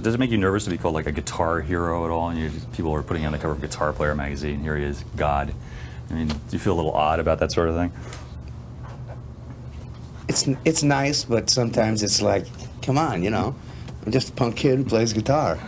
Does it make you nervous to be called like a guitar hero at all? And people are putting you on the cover of Guitar Player magazine. Here he is, God. I mean, do you feel a little odd about that sort of thing? It's nice, but sometimes it's like, come on, you know, I'm just a punk kid who plays guitar.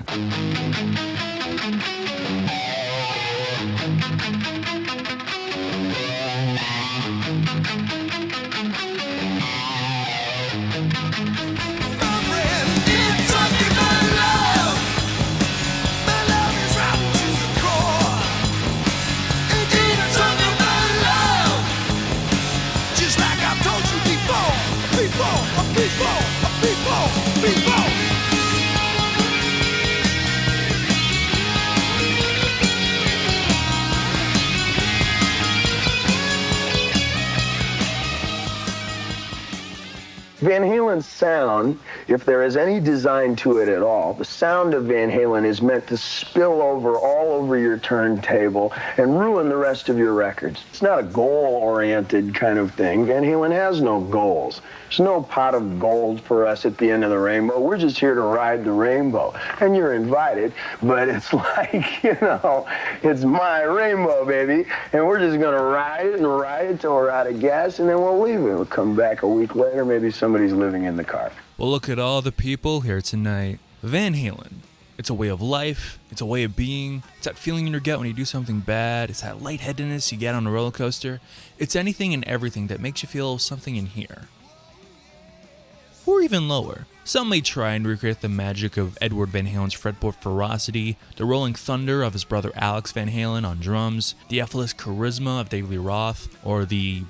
Van Halen's sound, if there is any design to it at all, the sound of Van Halen is meant to spill over all over your turntable and ruin the rest of your records. It's not a goal-oriented kind of thing. Van Halen has no goals. There's no pot of gold for us at the end of the rainbow. We're just here to ride the rainbow. And you're invited, but it's like, you know, it's my rainbow, baby. And we're just going to ride it till we're out of gas, and then we'll leave it. We'll come back a week later, maybe somebody's living in the car. Well, look at all the people here tonight. Van Halen. It's a way of life. It's a way of being. It's that feeling in your gut when you do something bad. It's that lightheadedness you get on a roller coaster. It's anything and everything that makes you feel something in here. Or even lower. Some may try and recreate the magic of Edward Van Halen's fretboard ferocity, the rolling thunder of his brother Alex Van Halen on drums, the effortless charisma of Lee Roth, or the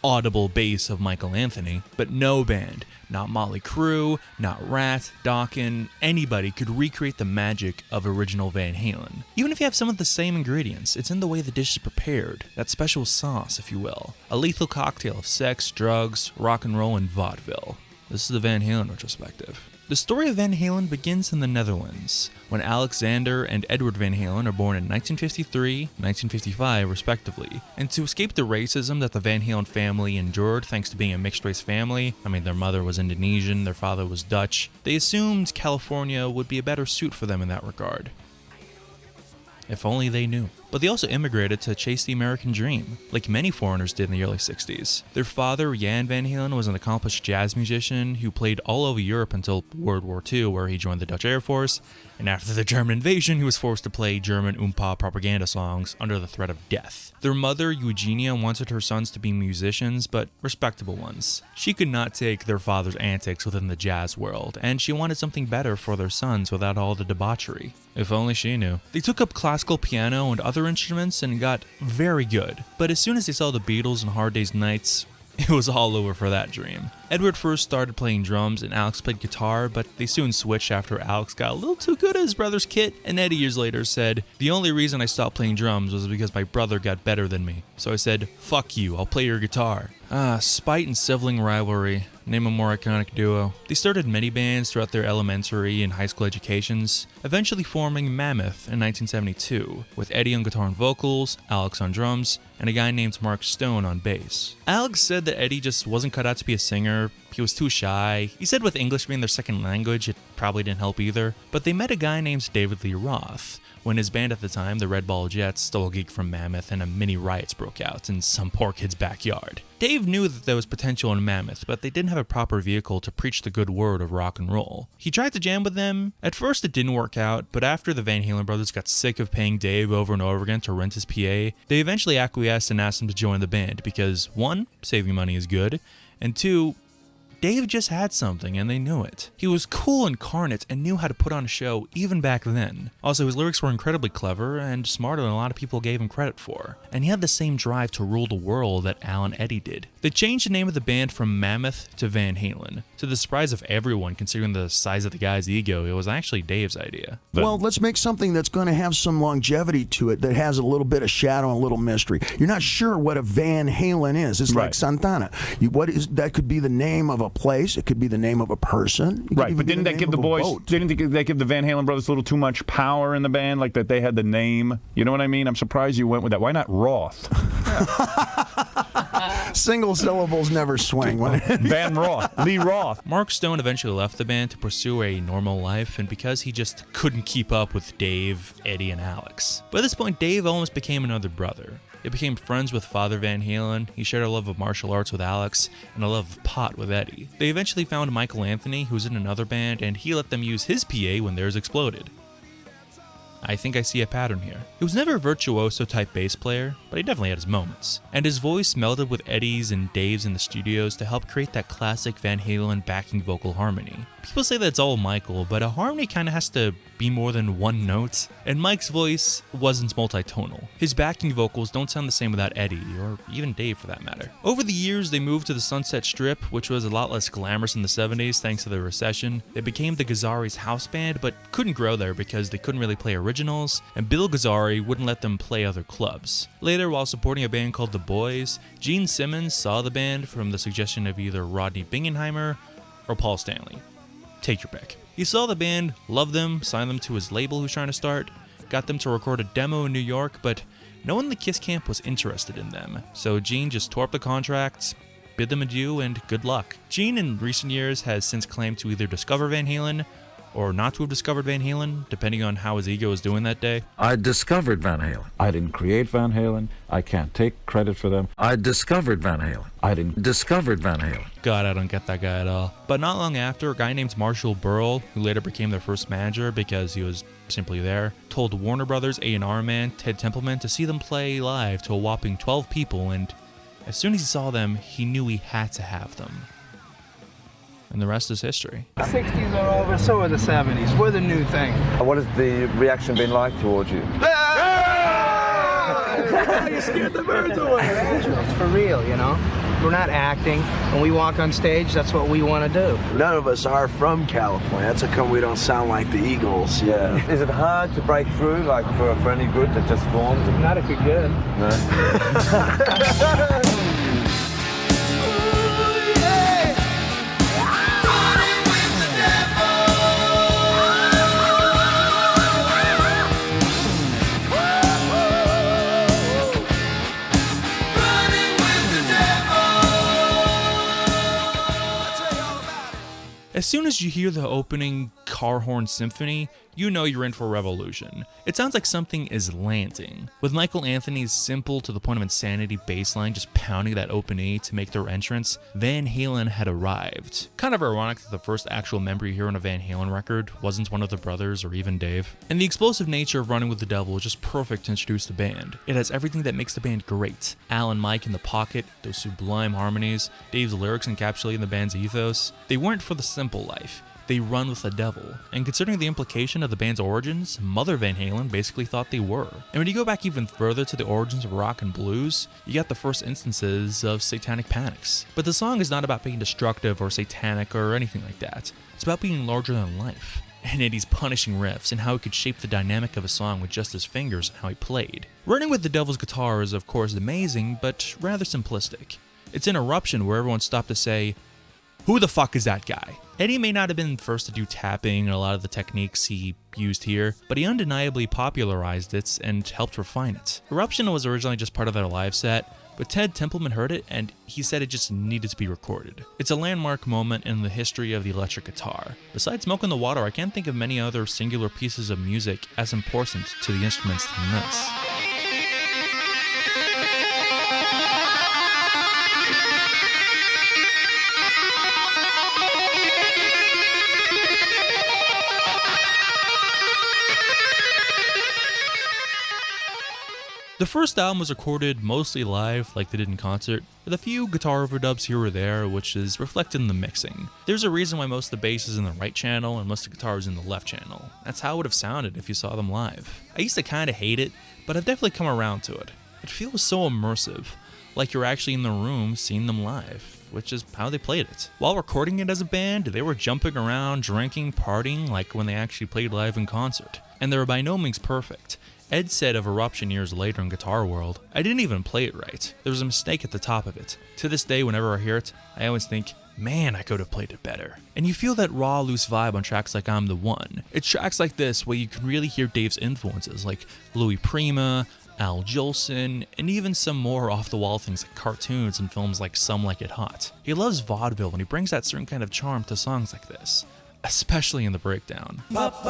audible bass of Michael Anthony, but no band, not Motley Crue, not Rat, Talkin, anybody could recreate the magic of original Van Halen. Even if you have some of the same ingredients, it's in the way the dish is prepared, that special sauce, if you will. A lethal cocktail of sex, drugs, rock and roll, and vaudeville. This is the Van Halen Retrospective. The story of Van Halen begins in the Netherlands, when Alexander and Edward Van Halen are born in 1953, 1955 respectively, and to escape the racism that the Van Halen family endured thanks to being a mixed-race family, I mean their mother was Indonesian, their father was Dutch, they assumed California would be a better suit for them in that regard. If only they knew. But they also immigrated to chase the American dream, like many foreigners did in the early 60s. Their father, Jan Van Halen, was an accomplished jazz musician who played all over Europe until World War II, where he joined the Dutch Air Force, and after the German invasion, he was forced to play German Oompa propaganda songs under the threat of death. Their mother, Eugenia, wanted her sons to be musicians, but respectable ones. She could not take their father's antics within the jazz world, and she wanted something better for their sons without all the debauchery. If only she knew. They took up classical piano and other instruments and got very good, but as soon as they saw the Beatles and Hard Day's Nights, it was all over for that dream. Edward first started playing drums and Alex played guitar, but they soon switched after Alex got a little too good at his brother's kit, and Eddie years later said, "The only reason I stopped playing drums was because my brother got better than me. So I said, fuck you, I'll play your guitar." Spite and sibling rivalry. Name a more iconic duo. They started many bands throughout their elementary and high school educations, eventually forming Mammoth in 1972, with Eddie on guitar and vocals, Alex on drums, and a guy named Mark Stone on bass. Alex said that Eddie just wasn't cut out to be a singer, he was too shy. He said with English being their second language, it probably didn't help either, but they met a guy named David Lee Roth, when his band at the time, the Red Ball Jets, stole a gig from Mammoth and a mini riots broke out in some poor kid's backyard. Dave knew that there was potential in Mammoth, but they didn't have a proper vehicle to preach the good word of rock and roll. He tried to jam with them. At first it didn't work out, but after the Van Halen brothers got sick of paying Dave over and over again to rent his PA, they eventually acquiesced and asked him to join the band because 1, saving money is good, and 2, Dave just had something and they knew it. He was cool incarnate and knew how to put on a show even back then. Also, his lyrics were incredibly clever and smarter than a lot of people gave him credit for. And he had the same drive to rule the world that Al and Eddie did. They changed the name of the band from Mammoth to Van Halen. To the surprise of everyone, considering the size of the guy's ego, it was actually Dave's idea. Well, let's make something that's going to have some longevity to it, that has a little bit of shadow and a little mystery. You're not sure what a Van Halen is. It's like Santana. That could be the name of a place. It could be the name of a person. Right, but didn't that give the boys, didn't that give the Van Halen brothers a little too much power in the band, like that they had the name? You know what I mean? I'm surprised you went with that. Why not Roth? Single syllables never swing. Van Roth, Lee Roth. Mark Stone eventually left the band to pursue a normal life, and because he just couldn't keep up with Dave, Eddie, and Alex. By this point, Dave almost became another brother. He became friends with Father Van Halen, he shared a love of martial arts with Alex, and a love of pot with Eddie. They eventually found Michael Anthony, who was in another band, and he let them use his PA when theirs exploded. I think I see a pattern here. He was never a virtuoso type bass player, but he definitely had his moments. And his voice melded with Eddie's and Dave's in the studios to help create that classic Van Halen backing vocal harmony. People say that's all Michael, but a harmony kinda has to be more than one note, and Mike's voice wasn't multitonal. His backing vocals don't sound the same without Eddie, or even Dave for that matter. Over the years, they moved to the Sunset Strip, which was a lot less glamorous in the 70s thanks to the recession. They became the Gazzari's house band, but couldn't grow there because they couldn't really play originals, and Bill Gazzari wouldn't let them play other clubs. Later, while supporting a band called The Boys, Gene Simmons saw the band from the suggestion of either Rodney Bingenheimer or Paul Stanley. Take your pick. He saw the band, loved them, signed them to his label he was trying to start, got them to record a demo in New York, but no one in the Kiss camp was interested in them, so Gene just tore up the contracts, bid them adieu, and good luck. Gene in recent years has since claimed to either discover Van Halen or not to have discovered Van Halen, depending on how his ego was doing that day. I discovered Van Halen. I didn't create Van Halen. I can't take credit for them. I discovered Van Halen. I didn't discovered Van Halen. God, I don't get that guy at all. But not long after, a guy named Marshall Burrell, who later became their first manager because he was simply there, told Warner Brothers A&R man Ted Templeman to see them play live to a whopping 12 people, and as soon as he saw them, he knew he had to have them. And the rest is history. The 60s are over, so are the 70s. We're the new thing. What has the reaction been like towards you? You scared the birds away. It's for real, you know? We're not acting. When we walk on stage, that's what we want to do. None of us are from California. That's how come we don't sound like the Eagles. Yeah. Is it hard to break through, like for any good that just forms? Not if you're good. No. As soon as you hear the opening car horn symphony, you know you're in for a revolution. It sounds like something is landing. With Michael Anthony's simple to the point of insanity bass line just pounding that open E to make their entrance, Van Halen had arrived. Kind of ironic that the first actual member you hear on a Van Halen record wasn't one of the brothers or even Dave. And the explosive nature of Running with the Devil is just perfect to introduce the band. It has everything that makes the band great. Al and Mike in the pocket, those sublime harmonies, Dave's lyrics encapsulating the band's ethos. They weren't for the simple life. They run with the devil, and considering the implication of the band's origins, Mother Van Halen basically thought they were. And when you go back even further to the origins of rock and blues, you got the first instances of satanic panics. But the song is not about being destructive or satanic or anything like that. It's about being larger than life. And Eddie's punishing riffs and how he could shape the dynamic of a song with just his fingers and how he played. Running with the Devil's guitar is of course amazing, but rather simplistic. It's an eruption where everyone stopped to say, "Who the fuck is that guy?" Eddie may not have been first to do tapping and a lot of the techniques he used here, but he undeniably popularized it and helped refine it. Eruption was originally just part of their live set, but Ted Templeman heard it and he said it just needed to be recorded. It's a landmark moment in the history of the electric guitar. Besides Smoke in the Water, I can't think of many other singular pieces of music as important to the instruments than this. The first album was recorded mostly live, like they did in concert, with a few guitar overdubs here or there, which is reflected in the mixing. There's a reason why most of the bass is in the right channel and most of the guitar is in the left channel. That's how it would have sounded if you saw them live. I used to kind of hate it, but I've definitely come around to it. It feels so immersive, like you're actually in the room seeing them live, which is how they played it. While recording it as a band, they were jumping around, drinking, partying like when they actually played live in concert. And they were by no means perfect. Ed said of Eruption years later in Guitar World, "I didn't even play it right. There was a mistake at the top of it. To this day, whenever I hear it, I always think, man, I could have played it better." And you feel that raw, loose vibe on tracks like I'm the One. It's tracks like this where you can really hear Dave's influences, like Louis Prima, Al Jolson, and even some more off-the-wall things like cartoons and films like Some Like It Hot. He loves vaudeville, and he brings that certain kind of charm to songs like this, especially in the breakdown. Wrap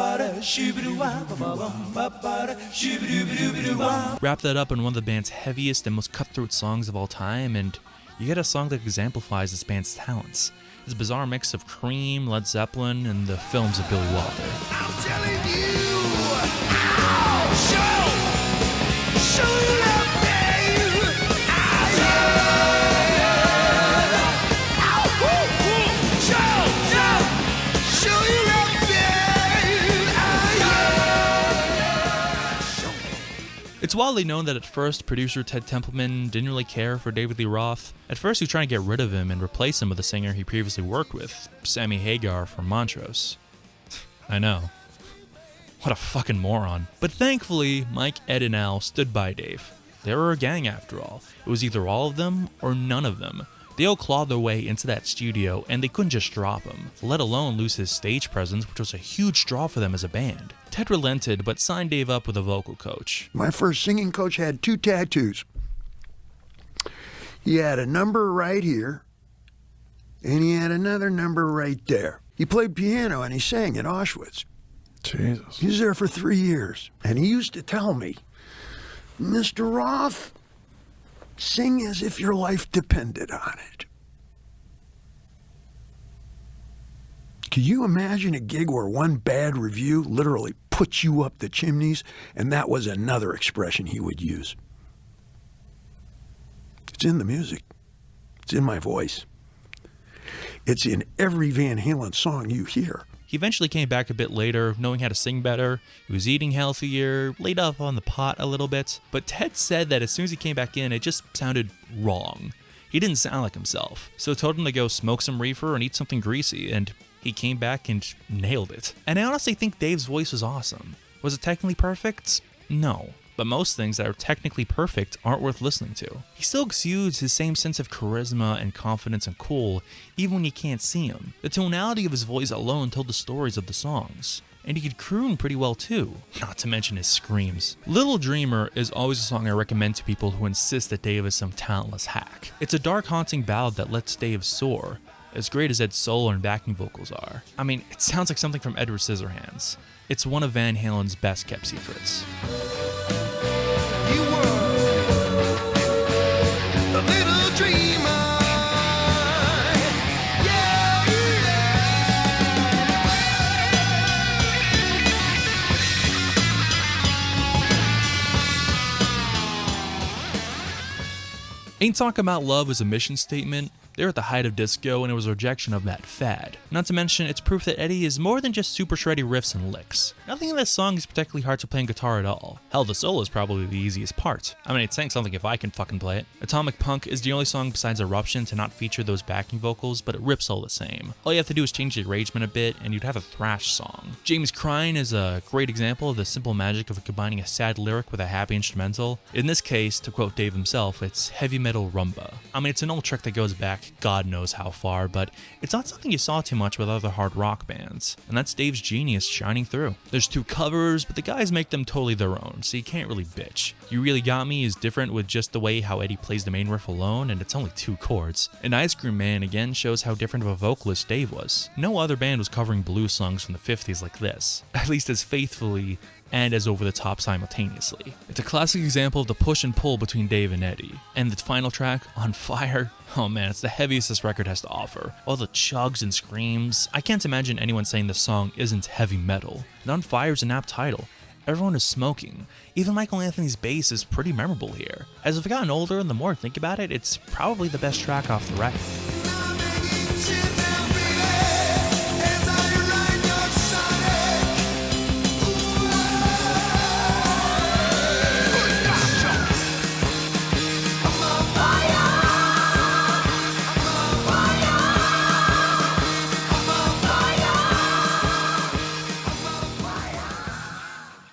that up in one of the band's heaviest and most cutthroat songs of all time, and you get a song that exemplifies this band's talents. It's a bizarre mix of Cream, Led Zeppelin, and the films of Billy Wilder. I'm telling you, show love, babe. Show you love, babe. It's widely known that at first, producer Ted Templeman didn't really care for David Lee Roth. At first, he was trying to get rid of him and replace him with a singer he previously worked with, Sammy Hagar from Montrose. I know. What a fucking moron. But thankfully, Mike, Ed, and Al stood by Dave. They were a gang after all. It was either all of them or none of them. They all clawed their way into that studio, and they couldn't just drop him, let alone lose his stage presence, which was a huge draw for them as a band. Ted relented, but signed Dave up with a vocal coach. My first singing coach had 2 tattoos. He had a number right here, and he had another number right there. He played piano and he sang at Auschwitz. Jesus. He was there for 3 years, and he used to tell me, Mr. Roth, sing as if your life depended on it. Can you imagine a gig where one bad review literally puts you up the chimneys? And that was another expression he would use. It's in the music. It's in my voice. It's in every Van Halen song you hear. He eventually came back a bit later, knowing how to sing better. He was eating healthier, laid off on the pot a little bit. But Ted said that as soon as he came back in, it just sounded wrong. He didn't sound like himself. So told him to go smoke some reefer and eat something greasy, and he came back and nailed it. And I honestly think Dave's voice was awesome. Was it technically perfect? No. But most things that are technically perfect aren't worth listening to. He still exudes his same sense of charisma and confidence and cool, even when you can't see him. The tonality of his voice alone told the stories of the songs. And he could croon pretty well too, not to mention his screams. Little Dreamer is always a song I recommend to people who insist that Dave is some talentless hack. It's a dark, haunting ballad that lets Dave soar, as great as Ed's solo and backing vocals are. I mean, it sounds like something from Edward Scissorhands. It's one of Van Halen's best kept secrets. You were the little dreamer. Yeah, Ain't Talking About Love is a mission statement. They're at the height of disco, and it was a rejection of that fad. Not to mention, it's proof that Eddie is more than just super shreddy riffs and licks. Nothing in this song is particularly hard to play on guitar at all. Hell, the solo is probably the easiest part. I mean, it's saying something if I can fucking play it. Atomic Punk is the only song besides Eruption to not feature those backing vocals, but it rips all the same. All you have to do is change the arrangement a bit, and you'd have a thrash song. James Crying is a great example of the simple magic of combining a sad lyric with a happy instrumental. In this case, to quote Dave himself, it's heavy metal rumba. I mean, it's an old trick that goes back God knows how far, but it's not something you saw too much with other hard rock bands, and that's Dave's genius shining through. There's 2 covers, but the guys make them totally their own, so you can't really bitch. You Really Got Me is different with just the way how Eddie plays the main riff alone, and it's only 2 chords. And Ice Cream Man again shows how different of a vocalist Dave was. No other band was covering blues songs from the 50s like this, at least as faithfully and as over the top simultaneously. It's a classic example of the push and pull between Dave and Eddie. And the final track, On Fire, oh man, it's the heaviest this record has to offer. All the chugs and screams. I can't imagine anyone saying this song isn't heavy metal. And On Fire is an apt title. Everyone is smoking. Even Michael Anthony's bass is pretty memorable here. As I've gotten older and the more I think about it, it's probably the best track off the record.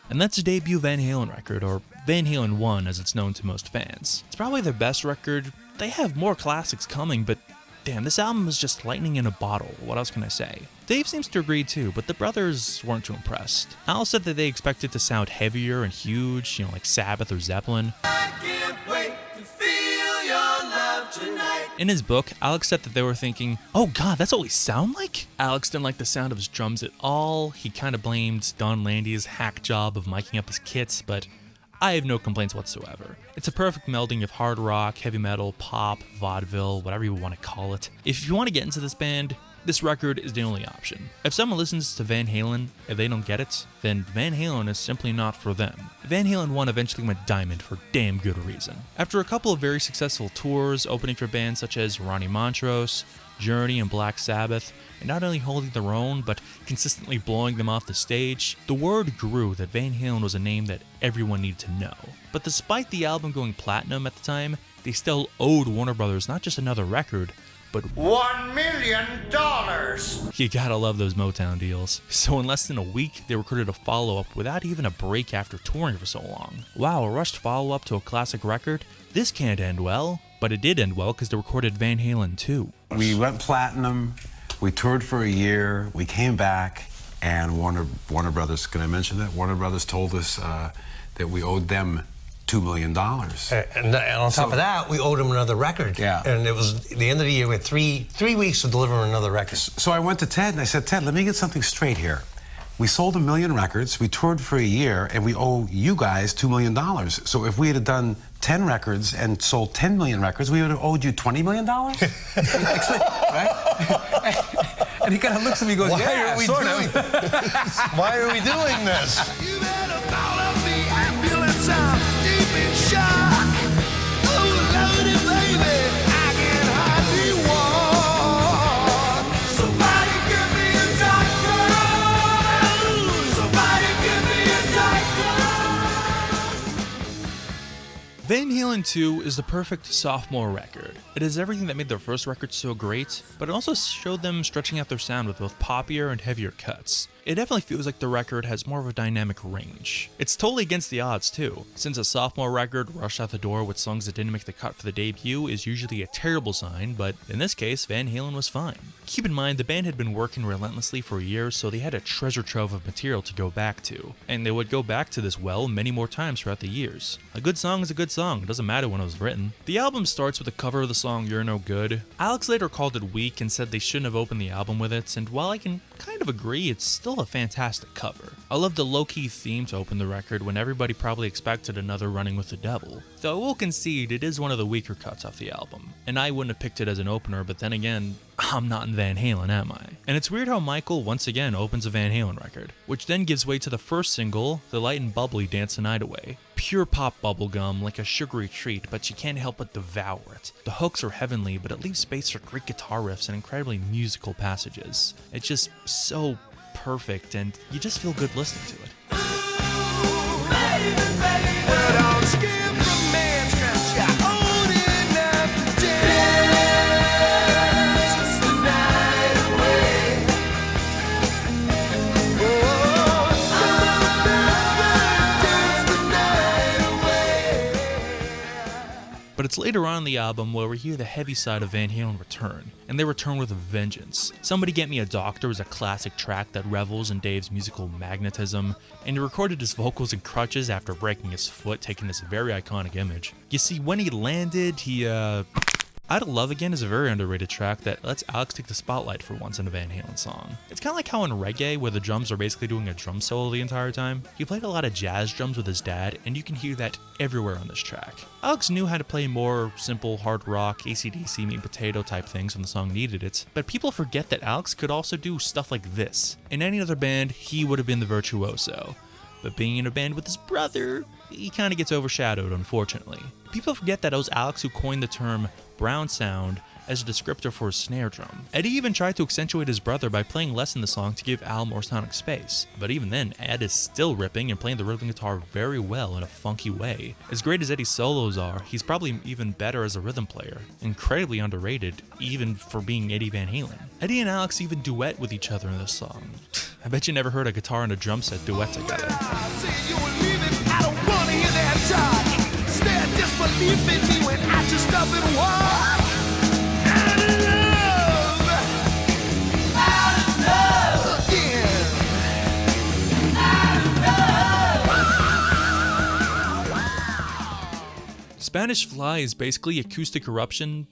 And that's a debut Van Halen record, or Van Halen 1 as it's known to most fans. It's probably their best record. They have more classics coming, but damn, this album is just lightning in a bottle. What else can I say? Dave seems to agree too, but the brothers weren't too impressed. Al said that they expected to sound heavier and huge, like Sabbath or Zeppelin. I can't wait to feel your love tonight. In his book, Alex said that they were thinking, oh god, that's what we sound like? Alex didn't like the sound of his drums at all. He kind of blamed Don Landy's hack job of miking up his kits, but I have no complaints whatsoever. It's a perfect melding of hard rock, heavy metal, pop, vaudeville, whatever you want to call it. If you want to get into this band, this record is the only option. If someone listens to Van Halen and they don't get it, then Van Halen is simply not for them. Van Halen 1 eventually went diamond for damn good reason. After a couple of very successful tours opening for bands such as Ronnie Montrose, Journey, and Black Sabbath, and not only holding their own, but consistently blowing them off the stage, the word grew that Van Halen was a name that everyone needed to know. But despite the album going platinum at the time, they still owed Warner Brothers not just another record, but $1 million. You gotta love those Motown deals. So in less than a week, they recorded a follow-up without even a break after touring for so long. Wow, a rushed follow-up to a classic record? This can't end well. But it did end well because they recorded Van Halen II. We went platinum, we toured for a year, we came back, and Warner Brothers, can I mention that? Warner Brothers told us that we owed them $2 million. And on top of that, we owed him another record. Yeah. And it was the end of the year. We had three weeks to deliver another record. So I went to Ted and I said, Ted, let me get something straight here. We sold 1 million records, we toured for a year, and we owe you guys $2 million. So if we had done 10 records and sold 10 million records, we would have owed you $20 million? Right? And he kind of looks at me and goes, Why are we doing this? You better call up the ambulance. I'm deep in shock. Oh, Lordy, baby, I can hardly walk. Somebody give me a doctor. Somebody give me a doctor. Van Halen 2 is the perfect sophomore record. It is everything that made their first record so great, but it also showed them stretching out their sound with both poppier and heavier cuts. It definitely feels like the record has more of a dynamic range. It's totally against the odds too, since a sophomore record rushed out the door with songs that didn't make the cut for the debut is usually a terrible sign, but in this case, Van Halen was fine. Keep in mind, the band had been working relentlessly for years, so they had a treasure trove of material to go back to, and they would go back to this well many more times throughout the years. A good song is a good song, it doesn't matter when it was written. The album starts with a cover of the song You're No Good. Alex later called it weak and said they shouldn't have opened the album with it, and while I can kind of agree, it's still a fantastic cover. I love the low-key theme to open the record when everybody probably expected another Running with the Devil, though I will concede it is one of the weaker cuts off the album, and I wouldn't have picked it as an opener, but then again, I'm not in Van Halen, am I? And it's weird how Michael once again opens a Van Halen record, which then gives way to the first single, the light and bubbly Dance the Night Away. Pure pop bubblegum, like a sugary treat, but you can't help but devour it. The hooks are heavenly, but it leaves space for great guitar riffs and incredibly musical passages. It's just so perfect, and you just feel good listening to it. Don't skip romance, 'cause you're old enough to dance the night away. Dance the night away. But it's later on in the album where we hear the heavy side of Van Halen return, and they return with a vengeance. Somebody Get Me a Doctor is a classic track that revels in Dave's musical magnetism, and he recorded his vocals in crutches after breaking his foot, taking this very iconic image. You see, when he landed, Out of Love Again is a very underrated track that lets Alex take the spotlight for once in a Van Halen song. It's kind of like how in reggae, where the drums are basically doing a drum solo the entire time. He played a lot of jazz drums with his dad, and you can hear that everywhere on this track. Alex knew how to play more simple hard rock, AC/DC, meat and potato type things when the song needed it, but people forget that Alex could also do stuff like this. In any other band, he would have been the virtuoso. But being in a band with his brother, he kind of gets overshadowed, unfortunately. People forget that it was Alex who coined the term brown sound as a descriptor for his snare drum. Eddie even tried to accentuate his brother by playing less in the song to give Al more sonic space. But even then, Ed is still ripping and playing the rhythm guitar very well in a funky way. As great as Eddie's solos are, he's probably even better as a rhythm player. Incredibly underrated, even for being Eddie Van Halen. Eddie and Alex even duet with each other in this song. I bet you never heard a guitar and a drum set duet together. I don't wanna hear that talk. Instead, disbelief in me when I just up and walk. Out of love. Out of love. Spanish Fly is basically acoustic eruption,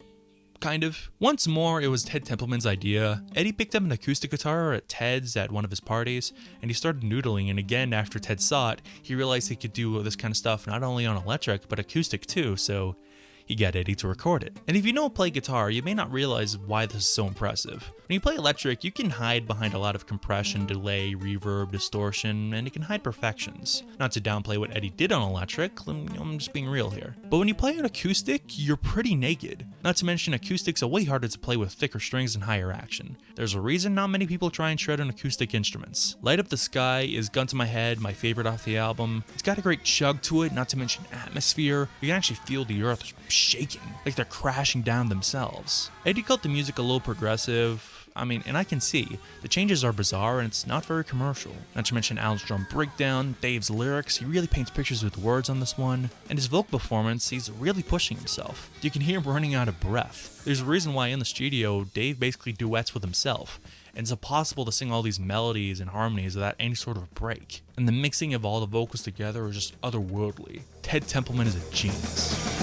kind of. Once more, it was Ted Templeman's idea. Eddie picked up an acoustic guitar at Ted's at one of his parties, and he started noodling, and again, after Ted saw it, he realized he could do this kind of stuff not only on electric, but acoustic too, so he got Eddie to record it. And if you don't play guitar, you may not realize why this is so impressive. When you play electric, you can hide behind a lot of compression, delay, reverb, distortion, and you can hide perfections. Not to downplay what Eddie did on electric, I'm just being real here. But when you play an acoustic, you're pretty naked. Not to mention acoustics are way harder to play with thicker strings and higher action. There's a reason not many people try and shred on acoustic instruments. Light Up the Sky is Gun to My Head, my favorite off the album. It's got a great chug to it, not to mention atmosphere. You can actually feel the earth shaking, like they're crashing down themselves. Eddie cut the music a little progressive, and I can see, the changes are bizarre and it's not very commercial. Not to mention Alan's drum breakdown, Dave's lyrics, he really paints pictures with words on this one, and his vocal performance, he's really pushing himself. You can hear him running out of breath. There's a reason why in the studio, Dave basically duets with himself, and it's impossible to sing all these melodies and harmonies without any sort of break. And the mixing of all the vocals together is just otherworldly. Ted Templeman is a genius.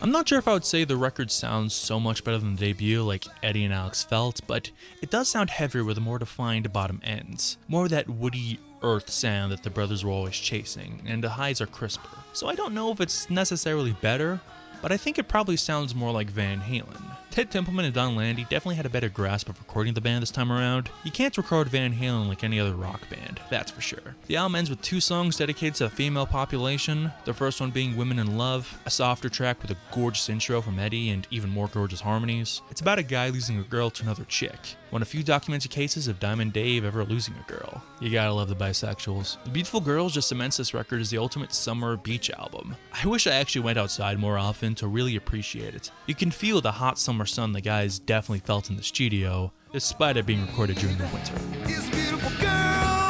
I'm not sure if I would say the record sounds so much better than the debut like Eddie and Alex felt, but it does sound heavier with more defined bottom ends. More of that woody earth sound that the brothers were always chasing, and the highs are crisper. So I don't know if it's necessarily better, but I think it probably sounds more like Van Halen. Ted Templeman and Don Landy definitely had a better grasp of recording the band this time around. You can't record Van Halen like any other rock band, that's for sure. The album ends with 2 songs dedicated to the female population, the first one being Women in Love, a softer track with a gorgeous intro from Eddie and even more gorgeous harmonies. It's about a guy losing a girl to another chick, one of few documented cases of Diamond Dave ever losing a girl. You gotta love the bisexuals. The Beautiful Girls just cements this record as the ultimate summer beach album. I wish I actually went outside more often to really appreciate it. You can feel the hot summer sun the guys definitely felt in the studio, despite it being recorded during the winter. It's beautiful girl,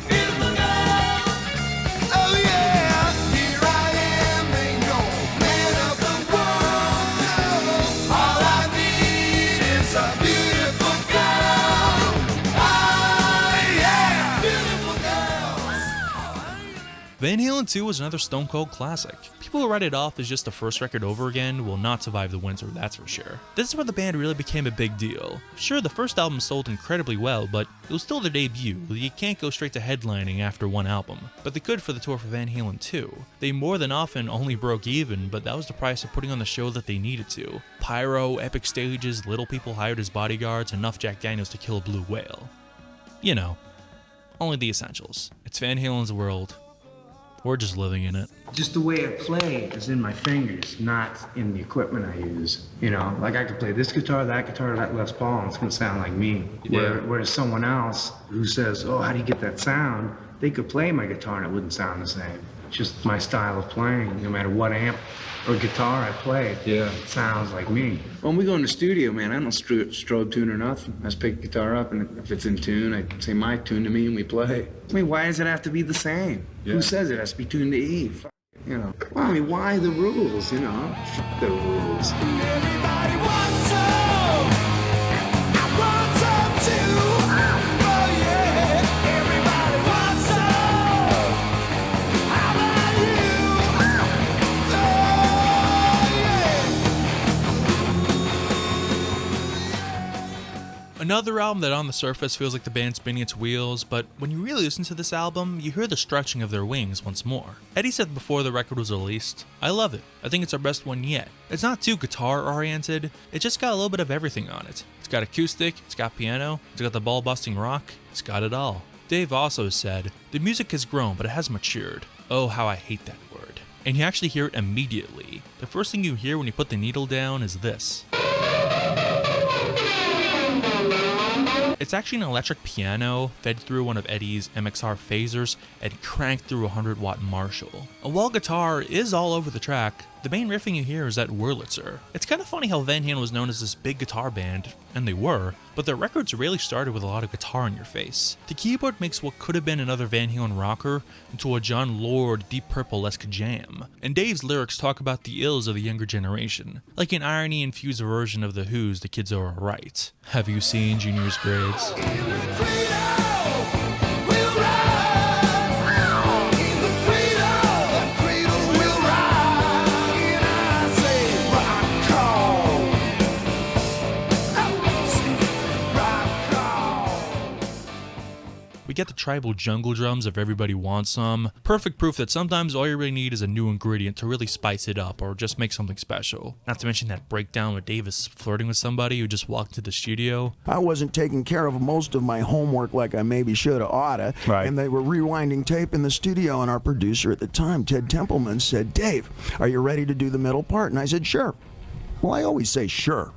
beautiful girl. Oh yeah, here I am, ain't no man of the world. All I need is a beautiful girl. Oh yeah, beautiful girl. Van Halen II was another stone cold classic. People who write it off as just the first record over again will not survive the winter, that's for sure. This is where the band really became a big deal. Sure, the first album sold incredibly well, but it was still their debut. You can't go straight to headlining after one album. But they could for the tour for Van Halen II. They more than often only broke even, but that was the price of putting on the show that they needed to. Pyro, epic stages, little people hired as bodyguards, enough Jack Daniels to kill a blue whale. You know, only the essentials. It's Van Halen's world. We're just living in it. Just the way I play is in my fingers, not in the equipment I use. You know, like I could play this guitar, that Les Paul, and it's gonna sound like me. Yeah. Whereas someone else who says, oh, how do you get that sound? They could play my guitar and it wouldn't sound the same. It's just my style of playing, no matter what amp or guitar I play, it sounds like me. When we go in the studio, man, I don't strobe tune or nothing. I just pick the guitar up, and if it's in tune, I say my tune to me, and we play. I mean, why does it have to be the same? Who says it has to be tuned to E? You know, well, I mean, why the rules, you know? F the rules. Everybody wants some. I want some too. Oh yeah. Everybody wants some. How about you? Another album that on the surface feels like the band spinning its wheels, but when you really listen to this album, you hear the stretching of their wings once more. Eddie said before the record was released, I love it. I think it's our best one yet. It's not too guitar-oriented, it just got a little bit of everything on it. It's got acoustic, it's got piano, it's got the ball-busting rock, it's got it all. Dave also said, the music has grown, but it has matured. Oh, how I hate that word. And you actually hear it immediately. The first thing you hear when you put the needle down is this. It's actually an electric piano fed through one of Eddie's MXR phasers and cranked through a 100-watt Marshall. A wall guitar is all over the track. The main riffing you hear is that Wurlitzer. It's kind of funny how Van Halen was known as this big guitar band, and they were, but their records really started with a lot of guitar in your face. The keyboard makes what could have been another Van Halen rocker into a John Lord Deep Purple-esque jam. And Dave's lyrics talk about the ills of the younger generation, like an irony-infused version of The Who's The Kids Are Alright. Have you seen Junior's Grades? We get the tribal jungle drums of Everybody Wants Some. Perfect proof that sometimes all you really need is a new ingredient to really spice it up or just make something special. Not to mention that breakdown where Dave is flirting with somebody who just walked into the studio. I wasn't taking care of most of my homework like I maybe should have oughta. Right. And they were rewinding tape in the studio, and our producer at the time, Ted Templeman, said, "Dave, are you ready to do the middle part?" And I said, "Sure." Well, I always say sure.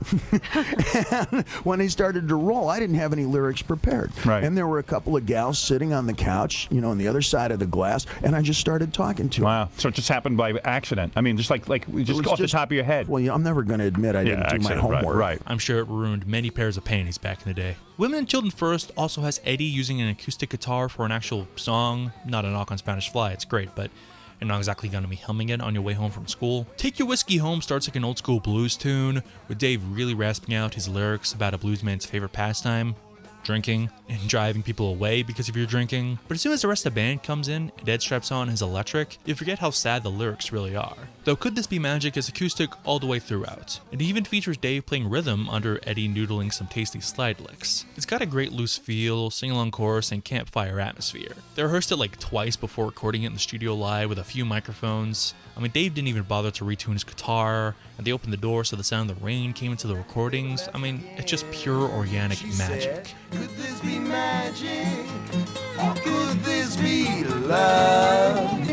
And when he started to roll, I didn't have any lyrics prepared. Right. And there were a couple of gals sitting on the couch, you know, on the other side of the glass, and I just started talking to them. Wow. So it just happened by accident. I mean, just like just off the top of your head. Well, I'm never going to admit I didn't do my homework. Right. I'm sure it ruined many pairs of panties back in the day. Women and Children First also has Eddie using an acoustic guitar for an actual song. Not a knock on Spanish Fly, it's great, but you're not exactly going to be humming it on your way home from school. Take Your Whiskey Home starts like an old school blues tune, with Dave really rasping out his lyrics about a bluesman's favorite pastime, drinking, and driving people away because of your drinking. But as soon as the rest of the band comes in and Ed straps on his electric, you forget how sad the lyrics really are. Though Could This Be Magic is acoustic all the way throughout. It even features Dave playing rhythm under Eddie noodling some tasty slide licks. It's got a great loose feel, sing-along chorus, and campfire atmosphere. They rehearsed it like twice before recording it in the studio live with a few microphones. I mean, Dave didn't even bother to retune his guitar, and they opened the door so the sound of the rain came into the recordings. I mean, it's just pure organic magic. Could this be magic? Or could this be love?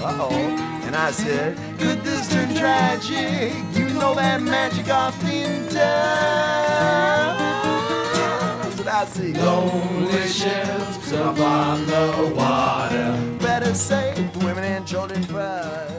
Uh-oh. And I said, could this turn tragic? You know that magic often does. That's what I see. Lonely ships upon the water. Better save women and children first.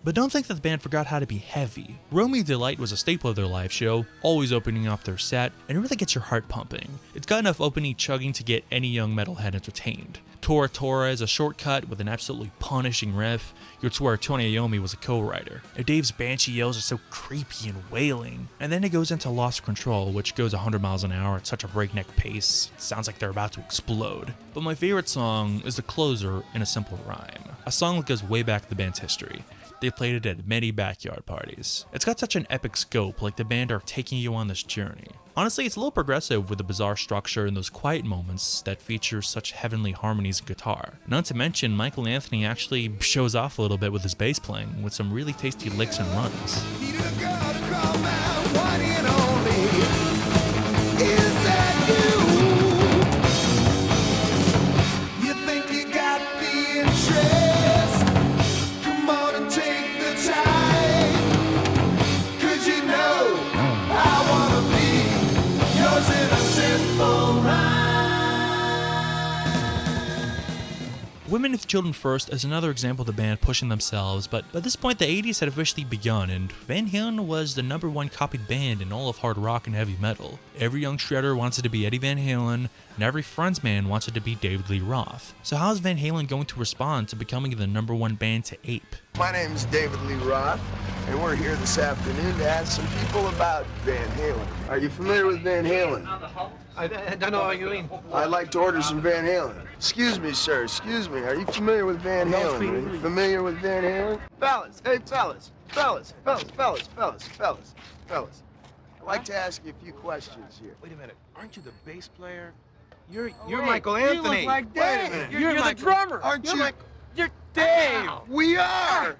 But don't think that the band forgot how to be heavy. Romeo Delight was a staple of their live show, always opening up their set, and it really gets your heart pumping. It's got enough opening chugging to get any young metalhead entertained. Tora Tora is a shortcut with an absolutely punishing riff. You'd swear Tony Iommi was a co-writer. And Dave's banshee yells are so creepy and wailing. And then it goes into Lost Control, which goes 100 miles an hour at such a breakneck pace. It sounds like they're about to explode. But my favorite song is the closer in a simple rhyme. A song that goes way back in the band's history. They played it at many backyard parties. It's got such an epic scope, like the band are taking you on this journey. Honestly, it's a little progressive with the bizarre structure and those quiet moments that feature such heavenly harmonies in guitar. Not to mention, Michael Anthony actually shows off a little bit with his bass playing, with some really tasty licks and runs. Women and Children First is another example of the band pushing themselves, but by this point the 80s had officially begun, and Van Halen was the #1 copied band in all of hard rock and heavy metal. Every young shredder wanted to be Eddie Van Halen, and every frontman wanted to be David Lee Roth. So how is Van Halen going to respond to becoming the #1 band to ape? My name's David Lee Roth, and we're here this afternoon to ask some people about Van Halen. Are you familiar with Van Halen? I don't know what you mean. I'd like to order some Van Halen. Excuse me, sir, excuse me. Are you familiar with Van Halen? Are you familiar with Van Halen? Fellas, hey, fellas. I'd like to ask you a few questions here. Wait a minute. Aren't you the bass player? You're wait, Michael Anthony. you look like Dave. Wait a minute. You're the drummer. Aren't you? You're Dave. Wow. We are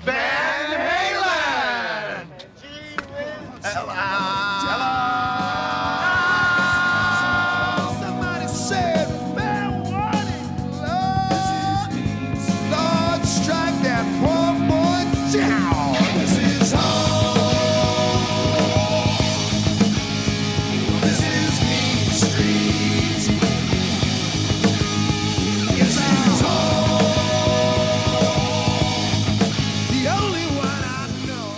Van Halen. Somebody said, man, what in love? Lord, strike that poor boy down. This is home. This is Main Street. This is home. The only one I know.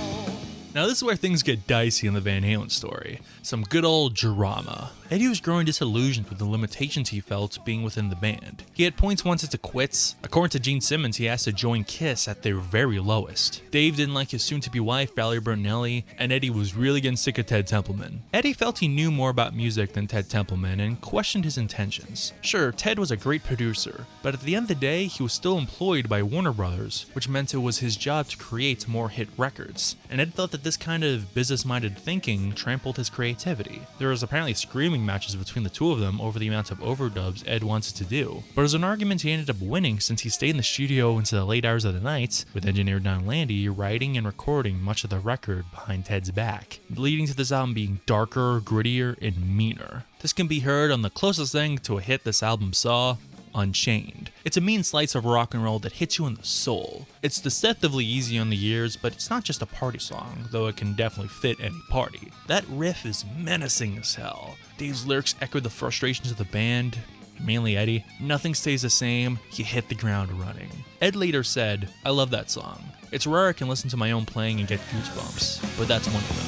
Now this is where things get dicey in the Van Halen story. Some good old drama. Eddie was growing disillusioned with the limitations he felt being within the band. He had points wanted to quit. According to Gene Simmons, he asked to join Kiss at their very lowest. Dave didn't like his soon-to-be wife, Valerie Bertinelli, and Eddie was really getting sick of Ted Templeman. Eddie felt he knew more about music than Ted Templeman and questioned his intentions. Sure, Ted was a great producer, but at the end of the day, he was still employed by Warner Brothers, which meant it was his job to create more hit records. And Ed thought that this kind of business-minded thinking trampled his creativity. There was apparently screaming matches between the two of them over the amount of overdubs Ed wanted to do, but it was an argument he ended up winning since he stayed in the studio into the late hours of the night with engineer Don Landy writing and recording much of the record behind Ted's back, leading to this album being darker, grittier, and meaner. This can be heard on the closest thing to a hit this album saw, Unchained. It's a mean slice of rock and roll that hits you in the soul. It's deceptively easy on the ears, but it's not just a party song, though it can definitely fit any party. That riff is menacing as hell. Dave's lyrics echo the frustrations of the band, mainly Eddie. Nothing stays the same, you hit the ground running. Ed later said, "I love that song. It's rare I can listen to my own playing and get goosebumps, but that's one of them."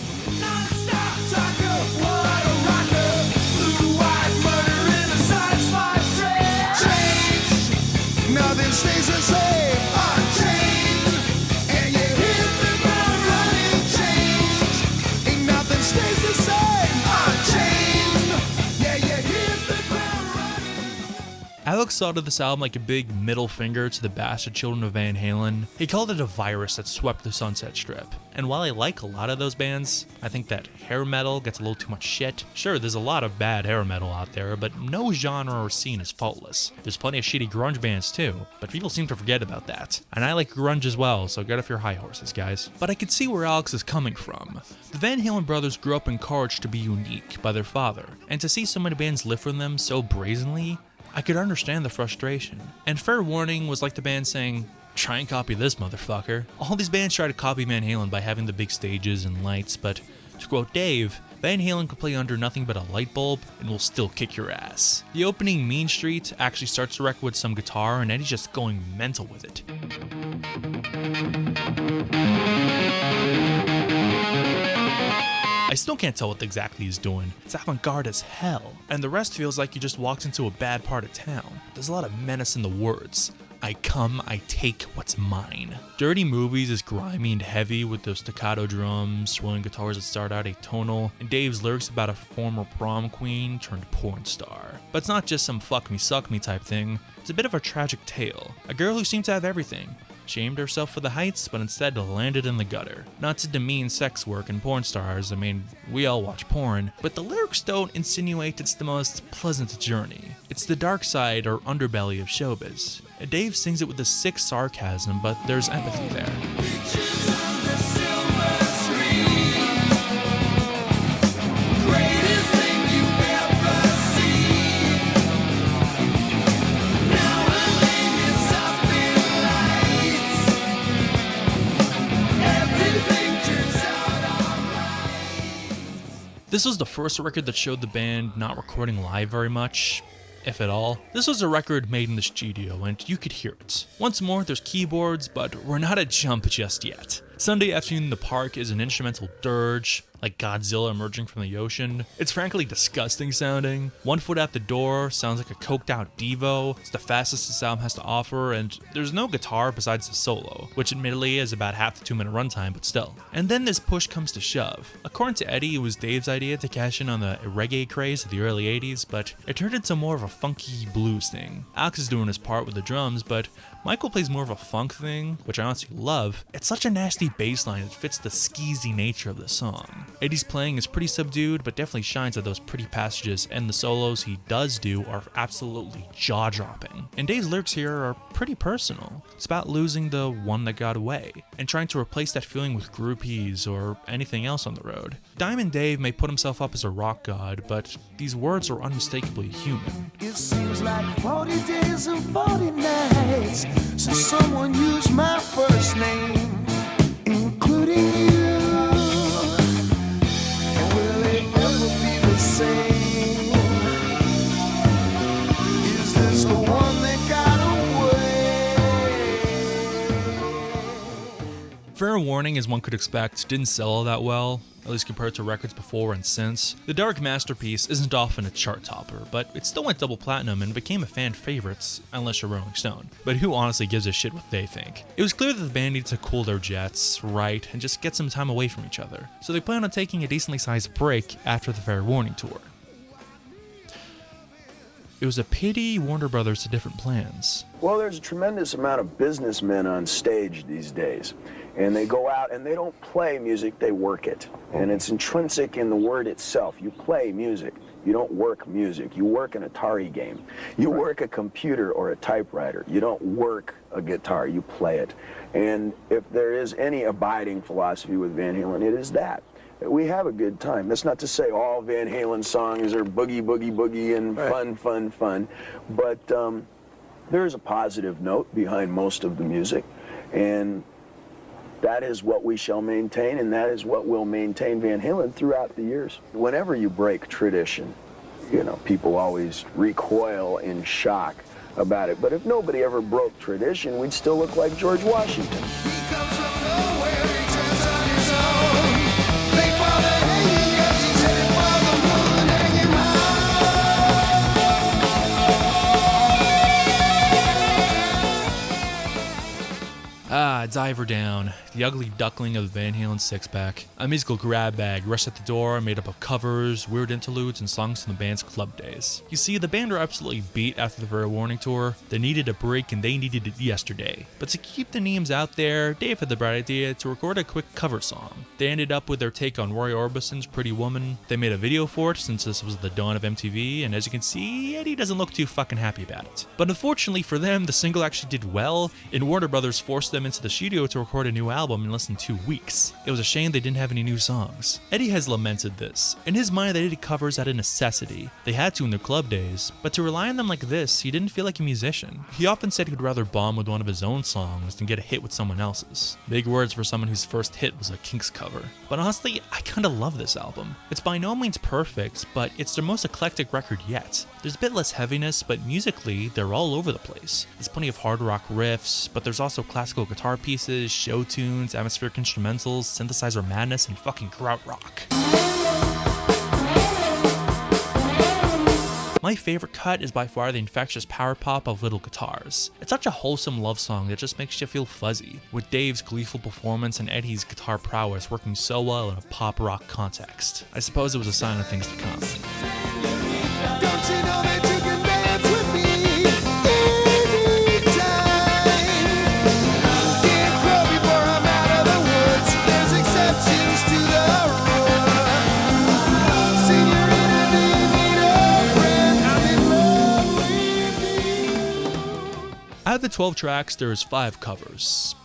Nothing stays the same, unchained, and you hit the ground running. Change, ain't nothing stays the same, unchained, yeah, you hit the ground running. Alex thought of this album like a big middle finger to the bastard children of Van Halen. He called it a virus that swept the Sunset Strip. And while I like a lot of those bands, I think that hair metal gets a little too much shit. Sure, there's a lot of bad hair metal out there, but no genre or scene is faultless. There's plenty of shitty grunge bands too, but people seem to forget about that. And I like grunge as well, so get off your high horses, guys. But I could see where Alex is coming from. The Van Halen brothers grew up encouraged to be unique by their father, and to see so many bands live from them so brazenly, I could understand the frustration. And Fair Warning was like the band saying, "Try and copy this, motherfucker." All these bands try to copy Van Halen by having the big stages and lights, but to quote Dave, Van Halen can play under nothing but a light bulb and will still kick your ass. The opening Mean Street actually starts the record with some guitar and Eddie's just going mental with it. I still can't tell what exactly he's doing. It's avant-garde as hell, and the rest feels like he just walks into a bad part of town. There's a lot of menace in the words. I come, I take what's mine. Dirty Movies is grimy and heavy with those staccato drums, swirling guitars that start out atonal, and Dave's lyrics about a former prom queen turned porn star. But it's not just some fuck me suck me type thing, it's a bit of a tragic tale. A girl who seemed to have everything. She aimed herself for the heights, but instead landed in the gutter. Not to demean sex work and porn stars, I mean, we all watch porn, but the lyrics don't insinuate it's the most pleasant journey. It's the dark side or underbelly of showbiz. And Dave sings it with a sick sarcasm, but there's empathy there. This was the first record that showed the band not recording live very much, if at all. This was a record made in the studio, and you could hear it. Once more, there's keyboards, but we're not at Jump just yet. Sunday Afternoon in the Park is an instrumental dirge, like Godzilla emerging from the ocean. It's frankly disgusting sounding. One Foot Out the Door sounds like a coked out Devo. It's the fastest this album has to offer, and there's no guitar besides the solo, which admittedly is about half the 2-minute runtime, but still. And then this push comes to shove. According to Eddie, it was Dave's idea to cash in on the reggae craze of the early 80s, but it turned into more of a funky blues thing. Alex is doing his part with the drums, but Michael plays more of a funk thing, which I honestly love. It's such a nasty bass line that fits the skeezy nature of the song. Eddie's playing is pretty subdued, but definitely shines at those pretty passages, and the solos he does do are absolutely jaw-dropping. And Dave's lyrics here are pretty personal. It's about losing the one that got away, and trying to replace that feeling with groupies or anything else on the road. Diamond Dave may put himself up as a rock god, but these words are unmistakably human. It seems like 40 days and 40 nights since someone used my first name, including you. And will it ever be the same? Is this the one that got away? Fair Fair Warning, as one could expect, didn't sell all that well, at least compared to records before and since. The Dark Masterpiece isn't often a chart topper, but it still went double platinum and became a fan favorite, unless you're Rolling Stone. But who honestly gives a shit what they think? It was clear that the band needed to cool their jets, write, and just get some time away from each other, so they plan on taking a decently sized break after the Fair Warning tour. It was a pity Warner Brothers had different plans. Well, there's a tremendous amount of businessmen on stage these days. And they go out and they don't play music, they work it. And it's intrinsic in the word itself. You play music. You don't work music. You work an Atari game. You work a computer or a typewriter. You don't work a guitar, you play it. And if there is any abiding philosophy with Van Halen, it is that. We have a good time. That's not to say all Van Halen songs are boogie, boogie, boogie and fun, fun, fun. But there is a positive note behind most of the music. And that is what we shall maintain, and that is what will maintain Van Halen throughout the years. Whenever you break tradition, you know, people always recoil in shock about it. But if nobody ever broke tradition, we'd still look like George Washington. Diver Down, the ugly duckling of the Van Halen six-pack, a musical grab bag rushed at the door made up of covers, weird interludes, and songs from the band's club days. You see, the band are absolutely beat after the Fair Warning tour. They needed a break and they needed it yesterday. But to keep the names out there, Dave had the bright idea to record a quick cover song. They ended up with their take on Roy Orbison's Pretty Woman. They made a video for it since this was the dawn of MTV, and as you can see, Eddie doesn't look too fucking happy about it. But unfortunately for them, the single actually did well, and Warner Brothers forced them into the studio to record a new album in less than 2 weeks. It was a shame they didn't have any new songs. Eddie has lamented this. In his mind, they did covers out of necessity. They had to in their club days, but to rely on them like this, he didn't feel like a musician. He often said he'd rather bomb with one of his own songs than get a hit with someone else's. Big words for someone whose first hit was a Kinks cover. But honestly, I kinda love this album. It's by no means perfect, but it's their most eclectic record yet. There's a bit less heaviness, but musically, they're all over the place. There's plenty of hard rock riffs, but there's also classical guitar pieces, show tunes, atmospheric instrumentals, synthesizer madness, and fucking krautrock. My favorite cut is by far the infectious power pop of little guitars. It's such a wholesome love song that just makes you feel fuzzy, with Dave's gleeful performance and Eddie's guitar prowess working so well in a pop rock context. I suppose it was a sign of things to come. Don't you know that you can dance with me anytime? Can't grow before I'm out of the woods. There's exceptions to the rule. Señorita, do you need a friend? I'm in love with you. Out of the 12 tracks, there's 5 covers.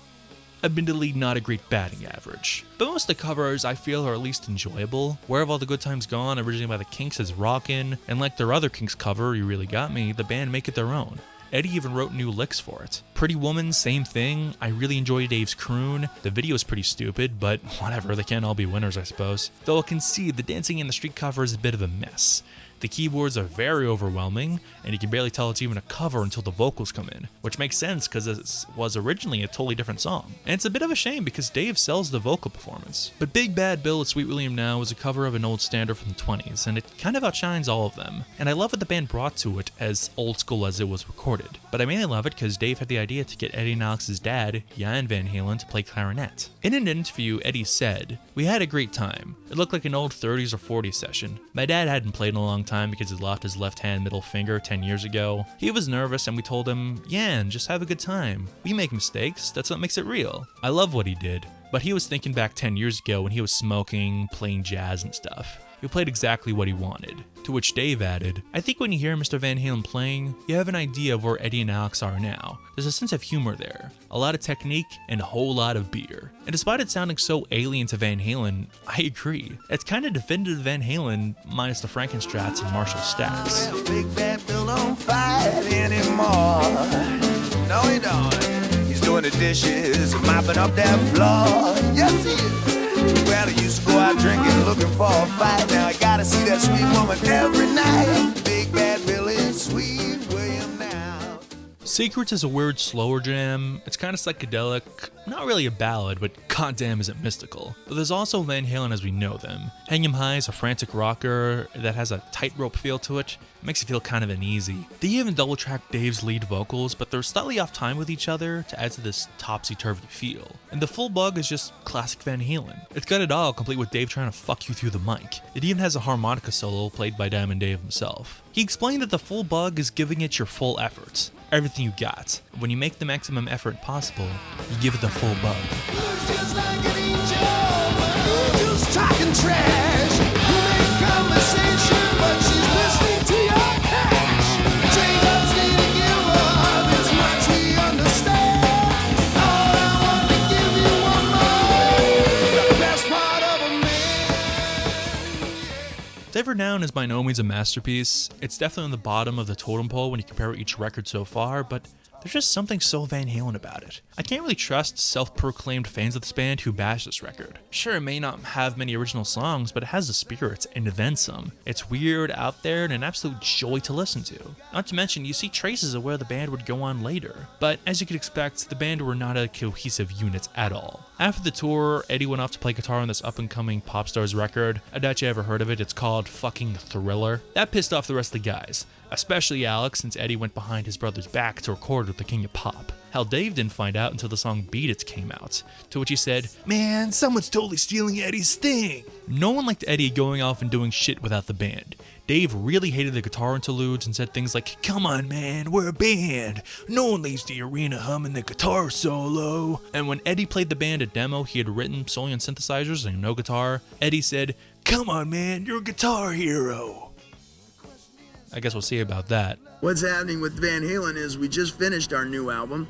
Admittedly, not a great batting average. But most of the covers I feel are at least enjoyable. Where Have All the Good Times Gone, originally by the Kinks, is rockin', and like their other Kinks cover, You Really Got Me, the band make it their own. Eddie even wrote new licks for it. Pretty Woman, same thing. I really enjoy Dave's croon. The video is pretty stupid, but whatever, they can't all be winners, I suppose. Though I'll concede the dancing in the street cover is a bit of a mess. The keyboards are very overwhelming, and you can barely tell it's even a cover until the vocals come in, which makes sense because this was originally a totally different song. And it's a bit of a shame because Dave sells the vocal performance. But Big Bad Bill at Sweet William Now is a cover of an old standard from the 20s, and it kind of outshines all of them. And I love what the band brought to it, as old school as it was recorded. But I mainly love it because Dave had the idea to get Eddie and Alex's dad, Jan Van Halen, to play clarinet. In an interview, Eddie said, "We had a great time. It looked like an old 30s or 40s session. My dad hadn't played in a long time because he lost his left hand middle finger 10 years ago. He was nervous and we told him, Jan, just have a good time. We make mistakes, that's what makes it real." I love what he did, but he was thinking back 10 years ago when he was smoking, playing jazz and stuff. He played exactly what he wanted. To which Dave added, "I think when you hear Mr. Van Halen playing, you have an idea of where Eddie and Alex are now. There's a sense of humor there, a lot of technique, and a whole lot of beer." And despite it sounding so alien to Van Halen, I agree. It's kind of definitive Van Halen, minus the Frankenstrats and Marshall stacks. Big Bad Bill don't fight anymore. No, he don't. He's doing the dishes and mopping up that floor. Yes, he is. Well, I used to go out drinking, looking for a fight. Now I gotta see that sweet woman every night. Big Bad Bill is Sweet William Now. Secrets is a weird, slower jam. It's kind of psychedelic, not really a ballad, but goddamn is it mystical. But there's also Van Halen as we know them. Hang 'Em High is a frantic rocker that has a tightrope feel to it. It makes you feel kind of uneasy. They even double track Dave's lead vocals, but they're slightly off time with each other to add to this topsy-turvy feel. And the full bug is just classic Van Halen. It's got it all, complete with Dave trying to fuck you through the mic. It even has a harmonica solo played by Diamond Dave himself. He explained that the full bug is giving it your full effort. Everything you got. When you make the maximum effort possible, you give it the full bug. Just like an angel, just talking trash. You make conversation, but she's listening to your cash. Trade ups need to give her this much we understand. All I want to give you one more, the best part of a man. Ever Down is by no means a masterpiece. It's definitely on the bottom of the totem pole when you compare each record so far, but there's just something so Van Halen about it. I can't really trust self-proclaimed fans of this band who bash this record. Sure, it may not have many original songs, but it has the spirit and then some. It's weird, out there, and an absolute joy to listen to. Not to mention, you see traces of where the band would go on later. But as you could expect, the band were not a cohesive unit at all. After the tour, Eddie went off to play guitar on this up-and-coming pop stars record. I doubt you ever heard of it. It's called fucking Thriller. That pissed off the rest of the guys, especially Alex, since Eddie went behind his brother's back to record with the King of Pop. Hell, Dave didn't find out until the song Beat It came out, to which he said, "Man, someone's totally stealing Eddie's thing." No one liked Eddie going off and doing shit without the band. Dave really hated the guitar interludes and said things like, "Come on man, we're a band. No one leaves the arena humming the guitar solo." And when Eddie played the band a demo he had written solely on synthesizers and no guitar, Eddie said, "Come on man, you're a guitar hero." I guess we'll see about that. What's happening with Van Halen is we just finished our new album,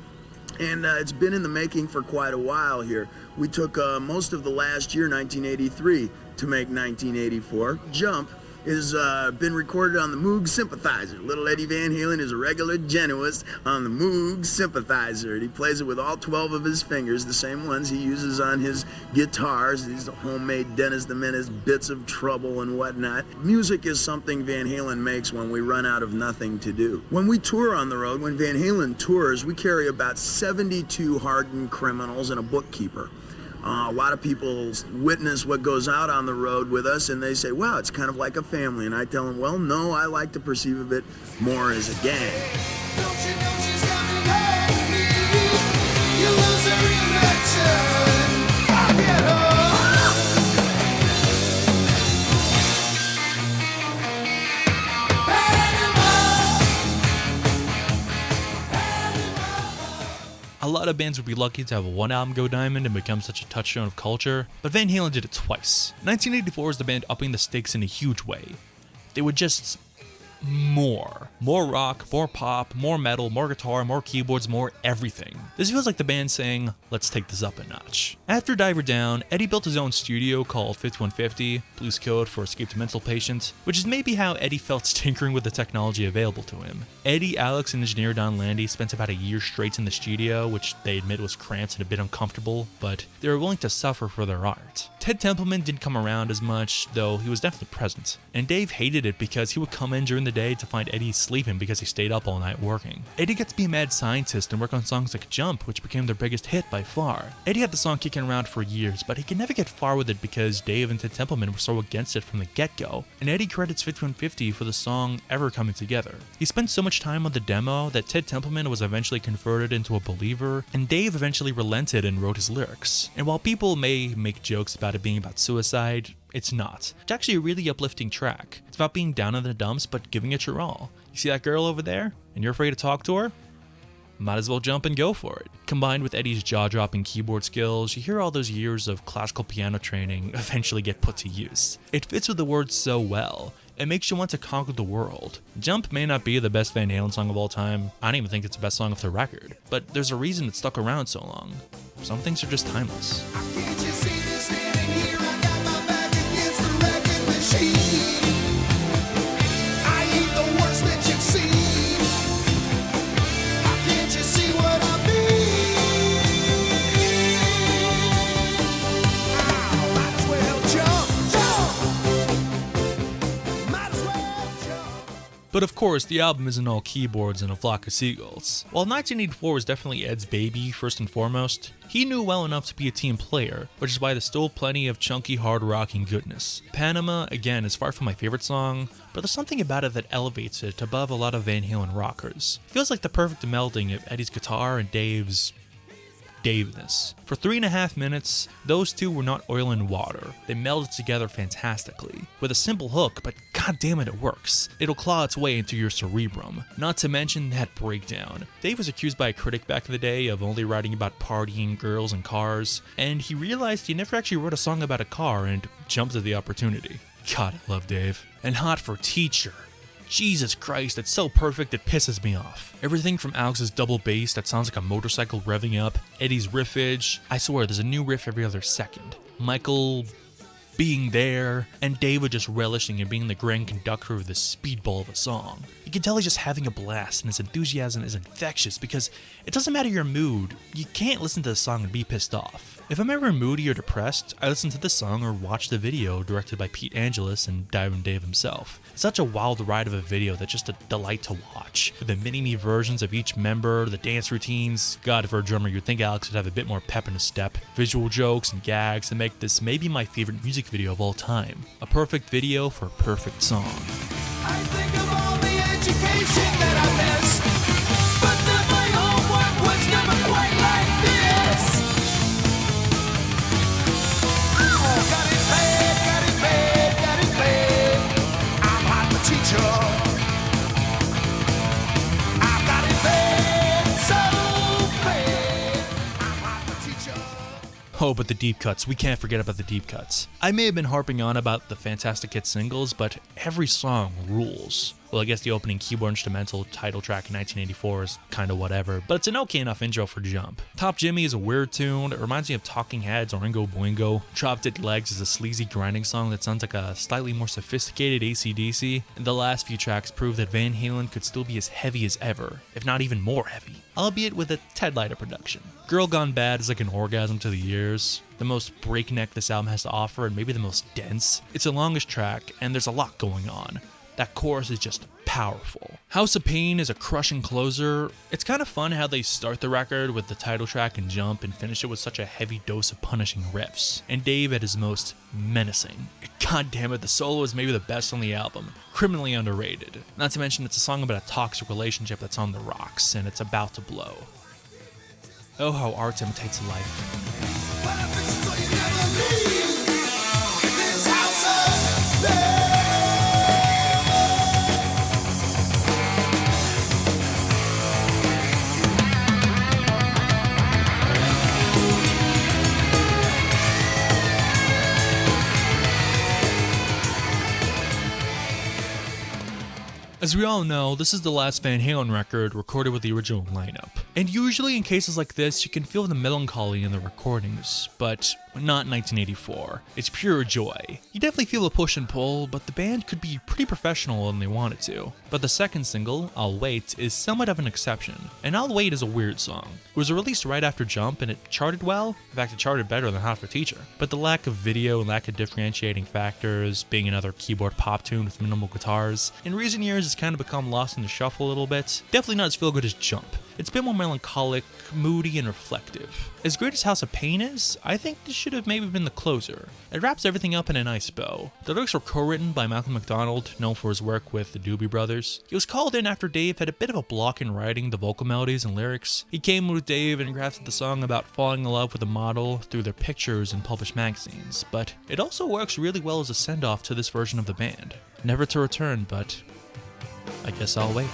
and it's been in the making for quite a while here. We took most of the last year, 1983, to make 1984. Jump has been recorded on the Moog Sympathizer. Little Eddie Van Halen is a regular genuist on the Moog Sympathizer. And he plays it with all 12 of his fingers, the same ones he uses on his guitars, these homemade Dennis the Menace bits of trouble and whatnot. Music is something Van Halen makes when we run out of nothing to do. When we tour on the road, when Van Halen tours, we carry about 72 hardened criminals and a bookkeeper. A lot of people witness what goes out on the road with us and they say, wow, it's kind of like a family. And I tell them, well, no, I like to perceive of it more as a gang. Don't you know she's coming at me? You lose her in return. I'll get her. A lot of bands would be lucky to have one album go diamond and become such a touchstone of culture, but Van Halen did it twice. 1984 was the band upping the stakes in a huge way. They would just more rock, more pop, more metal, more guitar, more keyboards, more everything. This feels like the band saying, let's take this up a notch. After Diver Down, Eddie built his own studio called 5150, blues code for escaped mental patients, which is maybe how Eddie felt tinkering with the technology available to him. Eddie, Alex, and engineer Don Landy spent about a year straight in the studio, which they admit was cramped and a bit uncomfortable, but they were willing to suffer for their art. Ted Templeman didn't come around as much, though he was definitely present, and Dave hated it because he would come in during the day to find Eddie sleeping because he stayed up all night working. Eddie gets to be a mad scientist and work on songs like Jump, which became their biggest hit by far. Eddie had the song kicking around for years, but he could never get far with it because Dave and Ted Templeman were so against it from the get-go, and Eddie credits 5150 for the song ever coming together. He spent so much time on the demo that Ted Templeman was eventually converted into a believer, and Dave eventually relented and wrote his lyrics. And while people may make jokes about it being about suicide, it's not. It's actually a really uplifting track. It's about being down in the dumps, but giving it your all. You see that girl over there, and you're afraid to talk to her? Might as well jump and go for it. Combined with Eddie's jaw-dropping keyboard skills, you hear all those years of classical piano training eventually get put to use. It fits with the words so well. It makes you want to conquer the world. Jump may not be the best Van Halen song of all time. I don't even think it's the best song of the record. But there's a reason it stuck around so long. Some things are just timeless. Can't you see this standing here? I got my back against the wrecking machine. I ain't the worst that you've seen. Can't you see what I mean? Might as well jump. Might as well jump. But of course, the album isn't all keyboards and a flock of seagulls. While 1984 was definitely Ed's baby first and foremost, he knew well enough to be a team player, which is why there's still plenty of chunky hard rocking goodness. Panama, again, is far from my favorite song, but there's something about it that elevates it above a lot of Van Halen rockers. It feels like the perfect melding of Eddie's guitar and Dave's Daveness. For 3.5 minutes, those two were not oil and water. They melded together fantastically. With a simple hook, but goddammit it works. It'll claw its way into your cerebrum. Not to mention that breakdown. Dave was accused by a critic back in the day of only writing about partying, girls, and cars, and he realized he never actually wrote a song about a car and jumped at the opportunity. God, I love Dave. And Hot for Teacher. Jesus Christ, it's so perfect it pisses me off. Everything from Alex's double bass that sounds like a motorcycle revving up, Eddie's riffage, I swear there's a new riff every other second. Michael being there, and David just relishing in being the grand conductor of this speedball of a song. You can tell he's just having a blast, and his enthusiasm is infectious because it doesn't matter your mood, you can't listen to the song and be pissed off. If I'm ever moody or depressed, I listen to this song or watch the video directed by Pete Angelus and Diamond Dave himself. It's such a wild ride of a video that's just a delight to watch. With the mini-me versions of each member, the dance routines, God, for a drummer you'd think Alex would have a bit more pep in his step, visual jokes and gags to make this maybe my favorite music video of all time. A perfect video for a perfect song. I think of all the education that I missed, but then my homework was never quite like this. Got it bad, got it bad, got it bad. I'm hot the teacher. I've got it bad, so bad. I'm hot the teacher. Oh, but the deep cuts. We can't forget about the deep cuts. I may have been harping on about the fantastic hit singles, but every song rules. Well, I guess the opening keyboard instrumental title track in 1984 is kinda whatever, but it's an okay enough intro for Jump. Top Jimmy is a weird tune. It reminds me of Talking Heads or Oingo Boingo. Drop Dead Legs is a sleazy grinding song that sounds like a slightly more sophisticated AC/DC. And the last few tracks prove that Van Halen could still be as heavy as ever, if not even more heavy, albeit with a tad lighter production. Girl Gone Bad is like an orgasm to the ears. The most breakneck this album has to offer and maybe the most dense. It's the longest track and there's a lot going on. That chorus is just powerful. House of Pain is a crushing closer. It's kind of fun how they start the record with the title track and Jump and finish it with such a heavy dose of punishing riffs. And Dave at his most menacing. God damn it, the solo is maybe the best on the album. Criminally underrated. Not to mention it's a song about a toxic relationship that's on the rocks and it's about to blow. Oh, how art imitates life. But I'm fixing so you never leave this house of pain. As we all know, this is the last Van Halen record recorded with the original lineup. And usually in cases like this, you can feel the melancholy in the recordings, but not in 1984. It's pure joy. You definitely feel a push and pull, but the band could be pretty professional when they wanted to. But the second single, I'll Wait, is somewhat of an exception. And I'll Wait is a weird song. It was released right after Jump and it charted well. In fact, it charted better than Hot for Teacher. But the lack of video and lack of differentiating factors, being another keyboard pop tune with minimal guitars, in recent years it's kind of become lost in the shuffle a little bit. Definitely not as feel good as Jump. It's a bit more melancholic, moody, and reflective. As great as House of Pain is, I think this should have maybe been the closer. It wraps everything up in a nice bow. The lyrics were co-written by Malcolm McDonald, known for his work with the Doobie Brothers. He was called in after Dave had a bit of a block in writing the vocal melodies and lyrics. He came with Dave and crafted the song about falling in love with a model through their pictures in published magazines, but it also works really well as a send-off to this version of the band. Never to return, but I guess I'll wait.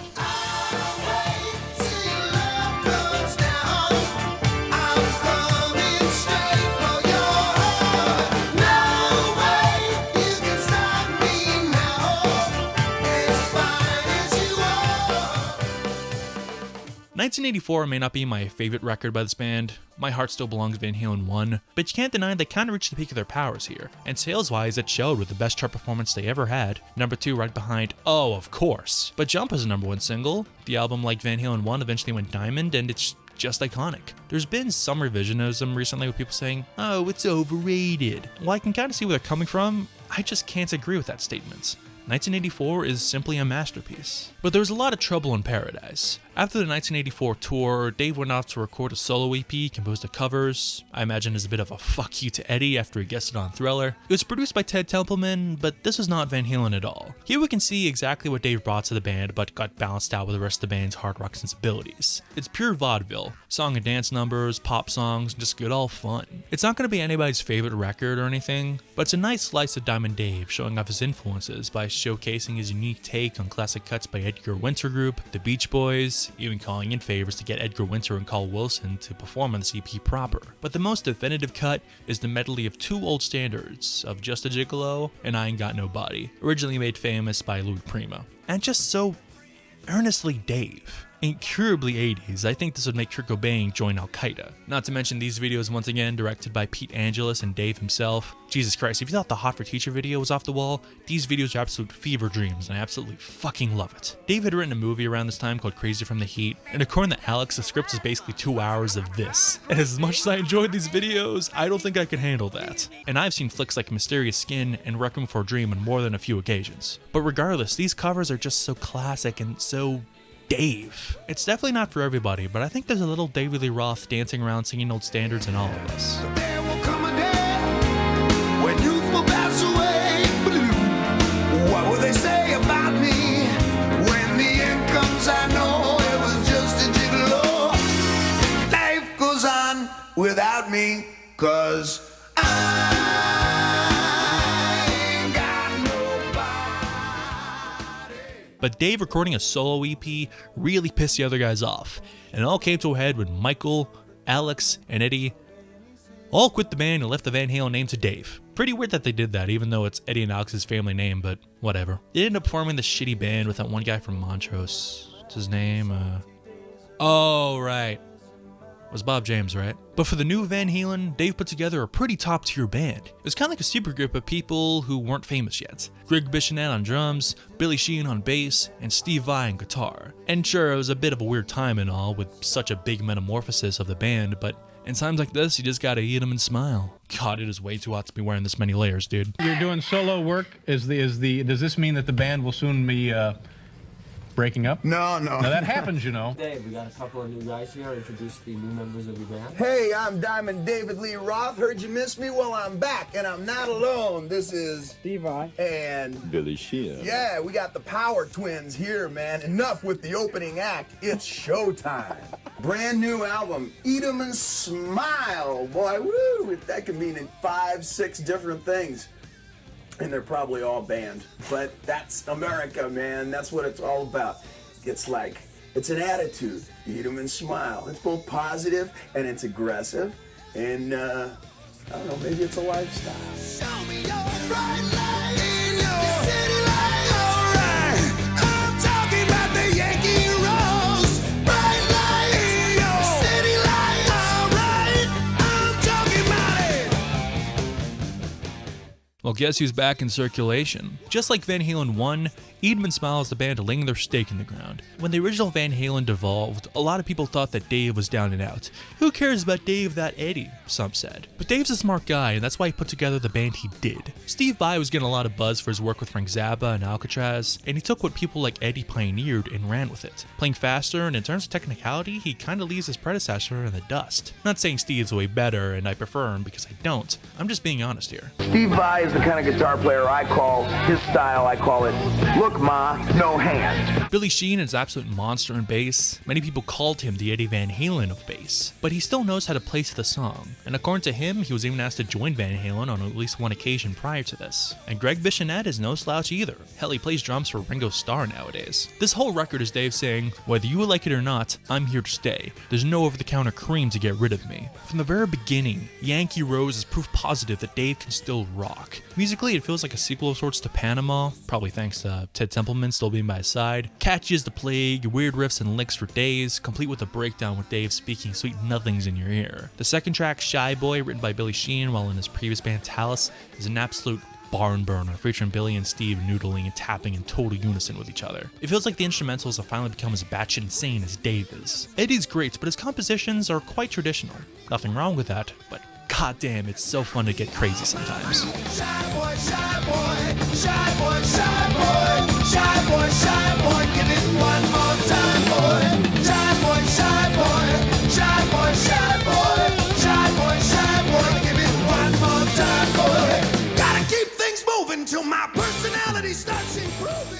"1984 may not be my favorite record by this band. My Heart Still Belongs to Van Halen 1, but you can't deny they kind of reached the peak of their powers here. And sales-wise, it showed with the best chart performance they ever had. Number 2 right behind, oh, of course. But Jump is a number 1 single. The album, like Van Halen 1, eventually went diamond, and it's just iconic. There's been some revisionism recently with people saying, oh, it's overrated. Well, I can kind of see where they're coming from. I just can't agree with that statement. 1984 is simply a masterpiece. But there was a lot of trouble in paradise. After the 1984 tour, Dave went off to record a solo EP composed of covers. I imagine as a bit of a fuck you to Eddie after he guested on Thriller. It was produced by Ted Templeman, but this was not Van Halen at all. Here we can see exactly what Dave brought to the band, but got balanced out with the rest of the band's hard rock sensibilities. It's pure vaudeville, song and dance numbers, pop songs, just good old fun. It's not going to be anybody's favorite record or anything, but it's a nice slice of Diamond Dave showing off his influences by showcasing his unique take on classic cuts by Edgar Winter Group, the Beach Boys, even calling in favors to get Edgar Winter and Carl Wilson to perform on the EP proper. But the most definitive cut is the medley of two old standards of Just a Gigolo and I Ain't Got No Body, originally made famous by Louis Prima. And just so earnestly Dave. Incurably 80s, I think this would make Kurt Cobain join Al-Qaeda. Not to mention these videos once again directed by Pete Angelus and Dave himself. Jesus Christ, if you thought the Hot for Teacher video was off the wall, these videos are absolute fever dreams and I absolutely fucking love it. Dave had written a movie around this time called Crazy from the Heat, and according to Alex, the script is basically 2 hours of this. And as much as I enjoyed these videos, I don't think I could handle that. And I've seen flicks like Mysterious Skin and Requiem for a Dream on more than a few occasions. But regardless, these covers are just so classic and so Dave. It's definitely not for everybody, but I think there's a little David Lee Roth dancing around singing old standards in all of us. There will come a day when youth will pass away. What will they say about me when the end comes? I know it was just a gigolo. Life goes on without me, 'cause But Dave recording a solo EP really pissed the other guys off, and it all came to a head when Michael, Alex, and Eddie all quit the band and left the Van Halen name to Dave. Pretty weird that they did that, even though it's Eddie and Alex's family name, but whatever. They ended up forming this shitty band with that one guy from Montrose. What's his name? Oh, right. It was Bob James, right? But for the new Van Halen, Dave put together a pretty top-tier band. It was kind of like a supergroup of people who weren't famous yet. Greg Bichonet on drums, Billy Sheehan on bass, and Steve Vai on guitar. And sure, it was a bit of a weird time and all, with such a big metamorphosis of the band, but in times like this, you just gotta eat them and smile. God, it is way too hot to be wearing this many layers, dude. You're doing solo work. Does this mean that the band will soon be breaking up? No. Now that happens, you know. Dave, we got a couple of new guys here. Introduce the new members of your band. Hey, I'm Diamond David Lee Roth. Heard you miss me? Well, I'm back, and I'm not alone. This is Steve Vai and Billy Sheehan. Yeah, we got the Power Twins here, man. Enough with the opening act. It's showtime. Brand new album, Eat 'em and Smile. Boy, woo! That can mean 5, 6 different things. And they're probably all banned. But that's America, man. That's what it's all about. It's like, it's an attitude. Eat 'em and smile. It's both positive and it's aggressive. And, I don't know, maybe it's a lifestyle. show me your bright light in your city lights. All right, I'm talking about the Yankee Rose. Bright light in your city lights. All right, I'm talking about it. Well, guess who's back in circulation? Just like Van Halen 1, Eat 'em and Smile is the band laying their stake in the ground. When the original Van Halen devolved, a lot of people thought that Dave was down and out. Who cares about Dave, that Eddie, some said. But Dave's a smart guy, and that's why he put together the band he did. Steve Vai was getting a lot of buzz for his work with Frank Zappa and Alcatraz, and he took what people like Eddie pioneered and ran with it. Playing faster, and in terms of technicality, he kinda leaves his predecessor in the dust. Not saying Steve's way better, and I prefer him because I don't. I'm just being honest here. Steve Vai is the kind of guitar player I call, his style, I call it, look ma, no hand. Billy Sheehan is an absolute monster in bass. Many people called him the Eddie Van Halen of bass, but he still knows how to play to the song. And according to him, he was even asked to join Van Halen on at least one occasion prior to this. And Greg Bichonet is no slouch either. Hell, he plays drums for Ringo Starr nowadays. This whole record is Dave saying, whether you like it or not, I'm here to stay. There's no over-the-counter cream to get rid of me. From the very beginning, Yankee Rose is proof positive that Dave can still rock. Musically, it feels like a sequel of sorts to Panama, probably thanks to Ted Templeman still being by his side. Catchy as the plague, weird riffs and licks for days, complete with a breakdown with Dave speaking sweet nothings in your ear. The second track, Shy Boy, written by Billy Sheehan while in his previous band Tallis, is an absolute barn burner, featuring Billy and Steve noodling and tapping in total unison with each other. It feels like the instrumentals have finally become as batshit insane as Dave is. Eddie's great, but his compositions are quite traditional. Nothing wrong with that, but goddamn, it's so fun to get crazy sometimes. Shy boy, shy boy, shy boy, shy boy, shy boy, give it one more time, boy. Shy boy, shy boy, shy boy, shy boy, shy boy, shy boy, give it one more time, boy. Gotta keep things moving till my personality starts improving.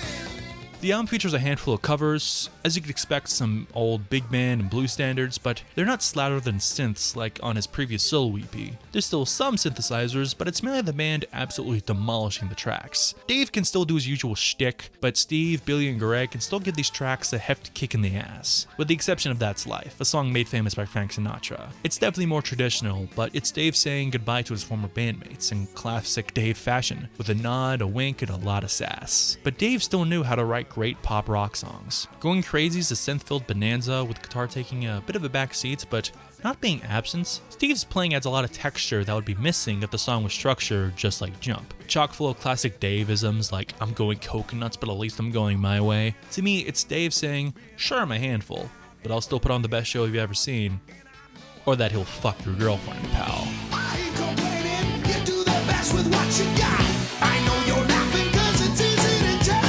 The album features a handful of covers, as you could expect some old big band and blues standards, but they're not slathered in synths like on his previous solo EP. There's still some synthesizers, but it's mainly the band absolutely demolishing the tracks. Dave can still do his usual shtick, but Steve, Billy, and Greg can still give these tracks a hefty kick in the ass, with the exception of That's Life, a song made famous by Frank Sinatra. It's definitely more traditional, but it's Dave saying goodbye to his former bandmates in classic Dave fashion, with a nod, a wink, and a lot of sass. But Dave still knew how to write great pop rock songs. Going Crazy is a synth-filled bonanza with guitar taking a bit of a back seat, but not being absent. Steve's playing adds a lot of texture that would be missing if the song was structured just like Jump. Chock full of classic Dave-isms like I'm going coconuts but at least I'm going my way. To me, it's Dave saying, sure I'm a handful, but I'll still put on the best show you've ever seen. Or that he'll fuck your girlfriend, pal. I ain't complaining, you do the best with what you got. I know you're laughing cause it's easy to tell.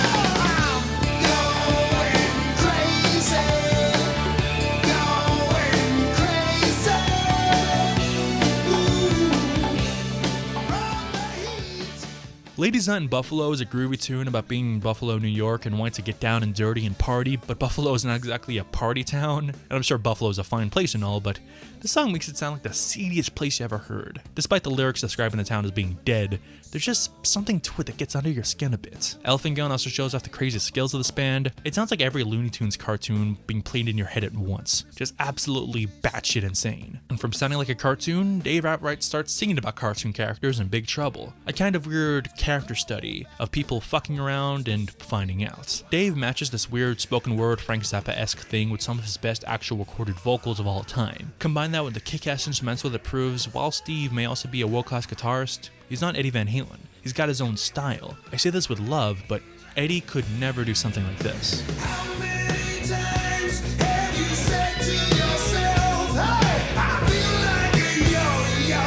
Ladies Night in Buffalo is a groovy tune about being in Buffalo, New York and wanting to get down and dirty and party, but Buffalo is not exactly a party town, and I'm sure Buffalo is a fine place and all, but the song makes it sound like the seediest place you ever heard. Despite the lyrics describing the town as being dead, there's just something to it that gets under your skin a bit. Elephant Gun also shows off the crazy skills of this band. It sounds like every Looney Tunes cartoon being played in your head at once. Just absolutely batshit insane. And from sounding like a cartoon, Dave outright starts singing about cartoon characters in Big Trouble. A kind of weird character study of people fucking around and finding out. Dave matches this weird spoken word Frank Zappa-esque thing with some of his best actual recorded vocals of all time. Combine that with the kick-ass instrumental that proves while Steve may also be a world-class guitarist, he's not Eddie Van Halen. He's got his own style. I say this with love, but Eddie could never do something like this. How many times have you said to yourself, hey, I feel like a yo-yo,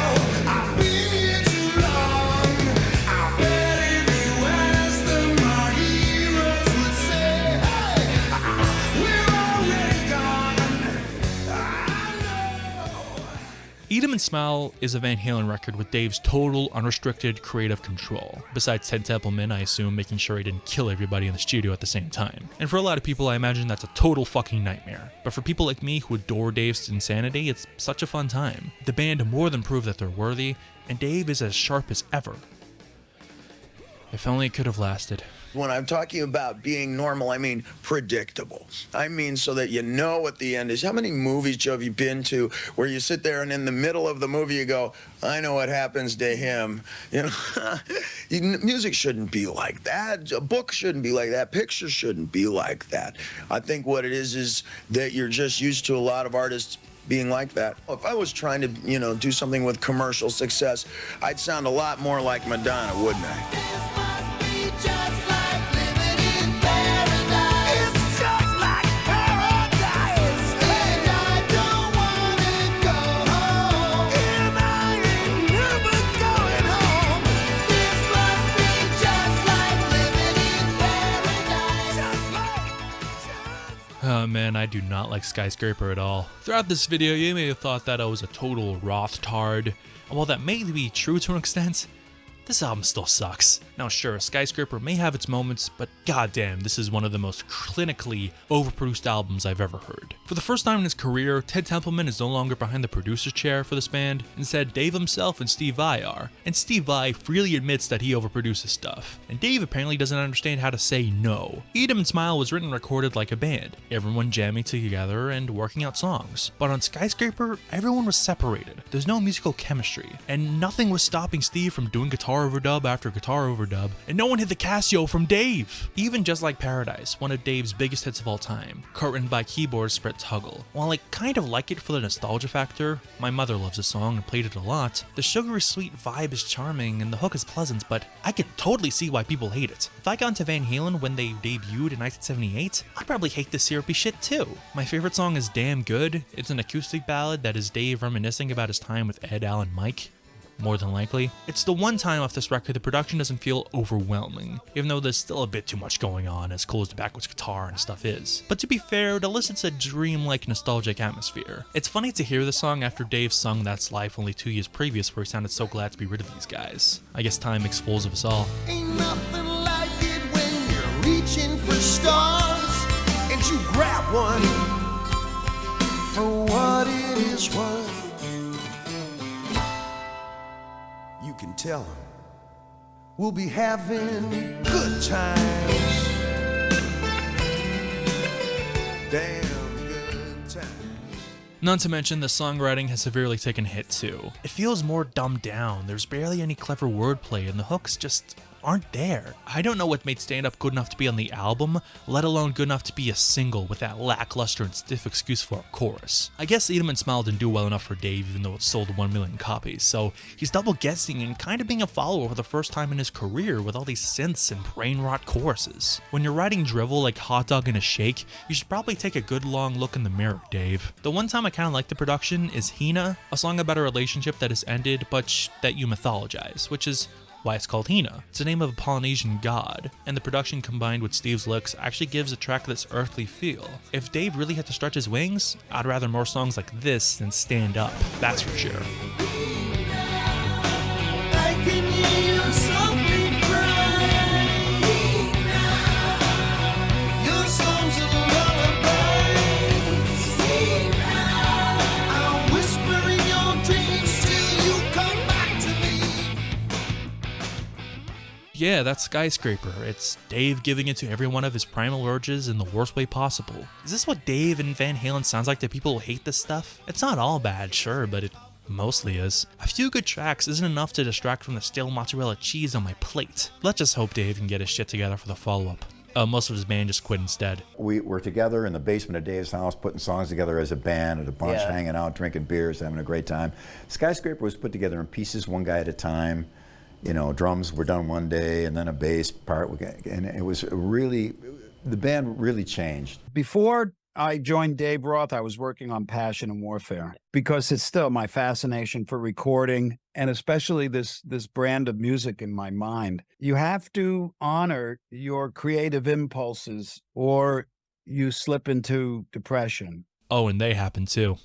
I've been here too long. I bet if you ask them, my heroes would say, hey, we're already gone. I know. Eat 'Em and Smile is a Van Halen record with Dave's total, unrestricted creative control. Besides Ted Templeman, I assume, making sure he didn't kill everybody in the studio at the same time. And for a lot of people, I imagine that's a total fucking nightmare. But for people like me who adore Dave's insanity, it's such a fun time. The band more than proved that they're worthy, and Dave is as sharp as ever. If only it could have lasted. When I'm talking about being normal, I mean predictable. I mean so that you know what the end is. How many movies, Joe, have you been to where you sit there and in the middle of the movie you go, I know what happens to him. You know, music shouldn't be like that. A book shouldn't be like that. Pictures shouldn't be like that. I think what it is that you're just used to a lot of artists being like that. If I was trying to, you know, do something with commercial success, I'd sound a lot more like Madonna, wouldn't I? Oh man, I do not like Skyscraper at all. Throughout this video, you may have thought that I was a total Roth tard, and while that may be true to an extent, this album still sucks. Now sure, Skyscraper may have its moments, but goddamn, this is one of the most clinically overproduced albums I've ever heard. For the first time in his career, Ted Templeman is no longer behind the producer's chair for this band. Instead, Dave himself and Steve Vai are. And Steve Vai freely admits that he overproduces stuff. And Dave apparently doesn't understand how to say no. Eat 'Em and Smile was written and recorded like a band, everyone jamming together and working out songs. But on Skyscraper, everyone was separated. There's no musical chemistry, and nothing was stopping Steve from doing guitar overdub after guitar overdub, and no one hit the Casio from Dave. Even Just Like Paradise, one of Dave's biggest hits of all time, co-written by keyboardist Brett Tuggle. While I kind of like it for the nostalgia factor, my mother loves the song and played it a lot, the sugary sweet vibe is charming and the hook is pleasant, but I could totally see why people hate it. If I got into Van Halen when they debuted in 1978, I'd probably hate this syrupy shit too. My favorite song is Damn Good. It's an acoustic ballad that is Dave reminiscing about his time with Ed, Al, and Mike. more than likely. It's the one time off this record the production doesn't feel overwhelming, even though there's still a bit too much going on, as cool as the backwards guitar and stuff is. But to be fair, it elicits a dreamlike nostalgic atmosphere. It's funny to hear the song after Dave sung That's Life only 2 years previous, where he sounded so glad to be rid of these guys. I guess time makes fools of us all. Ain't nothing like it when you're reaching for stars and you grab one for what it is worth. You can tell them we'll be having good times. Damn good times. Not to mention, the songwriting has severely taken a hit too. It feels more dumbed down, there's barely any clever wordplay, and the hooks just aren't there. I don't know what made Stand Up good enough to be on the album, let alone good enough to be a single with that lackluster and stiff excuse for a chorus. I guess Eat 'em and Smile didn't do well enough for Dave, even though it sold 1 million copies, so he's double guessing and kind of being a follower for the first time in his career with all these synths and brain rot choruses. When you're writing drivel like Hot Dog in a Shake, you should probably take a good long look in the mirror, Dave. The one time I kind of like the production is Hina, a song about a relationship that has ended but that you mythologize, which is why it's called Hina. It's the name of a Polynesian god, and the production combined with Steve's licks actually gives a track this earthly feel. If Dave really had to stretch his wings, I'd rather more songs like this than Stand Up, that's for sure. I can hear you softly cry. Your songs are lullabies. I'll whisper in your dreams till you come back to me. Yeah, that's Skyscraper. It's Dave giving it to every one of his primal urges in the worst way possible. Is this what Dave and Van Halen sounds like to people who hate this stuff? It's not all bad, sure, but it mostly is. A few good tracks isn't enough to distract from the stale mozzarella cheese on my plate. Let's just hope Dave can get his shit together for the follow-up. Most of his band just quit instead. We were together in the basement of Dave's house, putting songs together as a band at a bunch, Yeah. hanging out, drinking beers, having a great time. Skyscraper was put together in pieces, one guy at a time. You know, drums were done one day, and then a bass part, and it was really, the band really changed. Before I joined Dave Roth, I was working on Passion and Warfare, because it's still my fascination for recording, and especially this brand of music in my mind. You have to honor your creative impulses, or you slip into depression. Oh, and they happen too.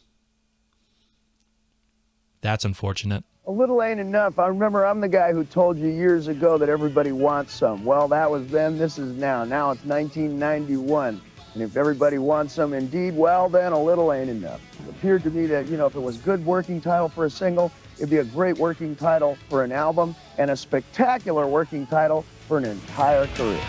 That's unfortunate. A little ain't enough. I remember I'm the guy who told you years ago that everybody wants some. Well, that was then, this is now. Now it's 1991. And if everybody wants some indeed, well, then a little ain't enough. It appeared to me that, you know, if it was a good working title for a single, it'd be a great working title for an album and a spectacular working title for an entire career.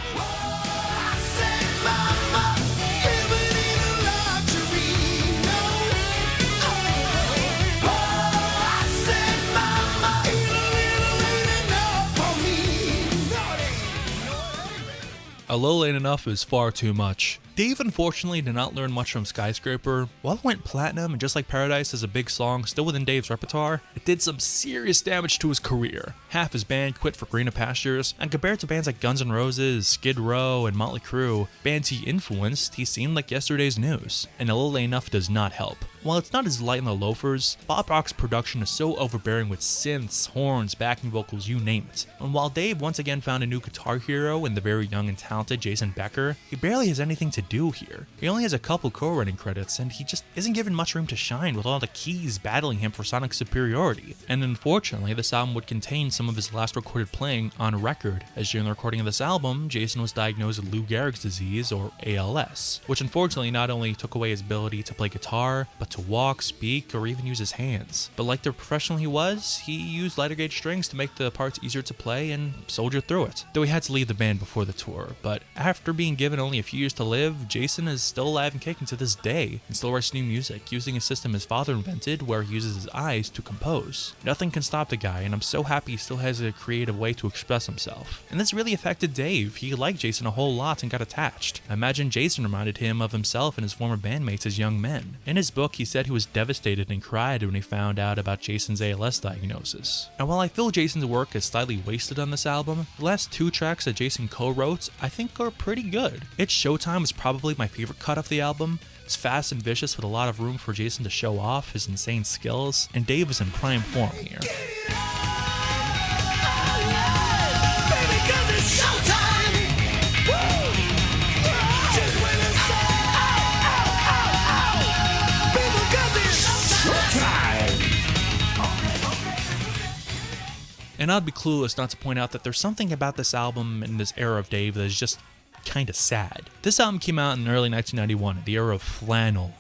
A little ain't enough is far too much. Dave unfortunately did not learn much from Skyscraper. While it went platinum and Just Like Paradise is a big song still within Dave's repertoire, it did some serious damage to his career. Half his band quit for greener pastures, and compared to bands like Guns N' Roses, Skid Row, and Motley Crue, bands he influenced, he seemed like yesterday's news. And A Little Ain't Enough does not help. While it's not as light on the loafers, Bob Rock's production is so overbearing with synths, horns, backing vocals, you name it. And while Dave once again found a new guitar hero in the very young and talented Jason Becker, he barely has anything to do here. He only has a couple co-writing credits, and he just isn't given much room to shine with all the keys battling him for sonic superiority. And unfortunately, this album would contain some of his last recorded playing on record, as during the recording of this album, Jason was diagnosed with Lou Gehrig's disease, or ALS, which unfortunately not only took away his ability to play guitar, but to walk, speak, or even use his hands. But like the professional he was, he used lighter gauge strings to make the parts easier to play and soldier through it. Though he had to leave the band before the tour, but after being given only a few years to live, Jason is still alive and kicking to this day, and still writes new music, using a system his father invented where he uses his eyes to compose. Nothing can stop the guy, and I'm so happy he still has a creative way to express himself. And this really affected Dave. He liked Jason a whole lot and got attached. I imagine Jason reminded him of himself and his former bandmates as young men. In his book, he said he was devastated and cried when he found out about Jason's ALS diagnosis. And while I feel Jason's work is slightly wasted on this album, the last two tracks that Jason co-wrote I think are pretty good. It's Showtime is probably probably my favorite cut off the album. It's fast and vicious with a lot of room for Jason to show off his insane skills, and Dave is in prime form here. And I'd be clueless not to point out that there's something about this album and this era of Dave that is just kind of sad. This album came out in early 1991, the era of flannel,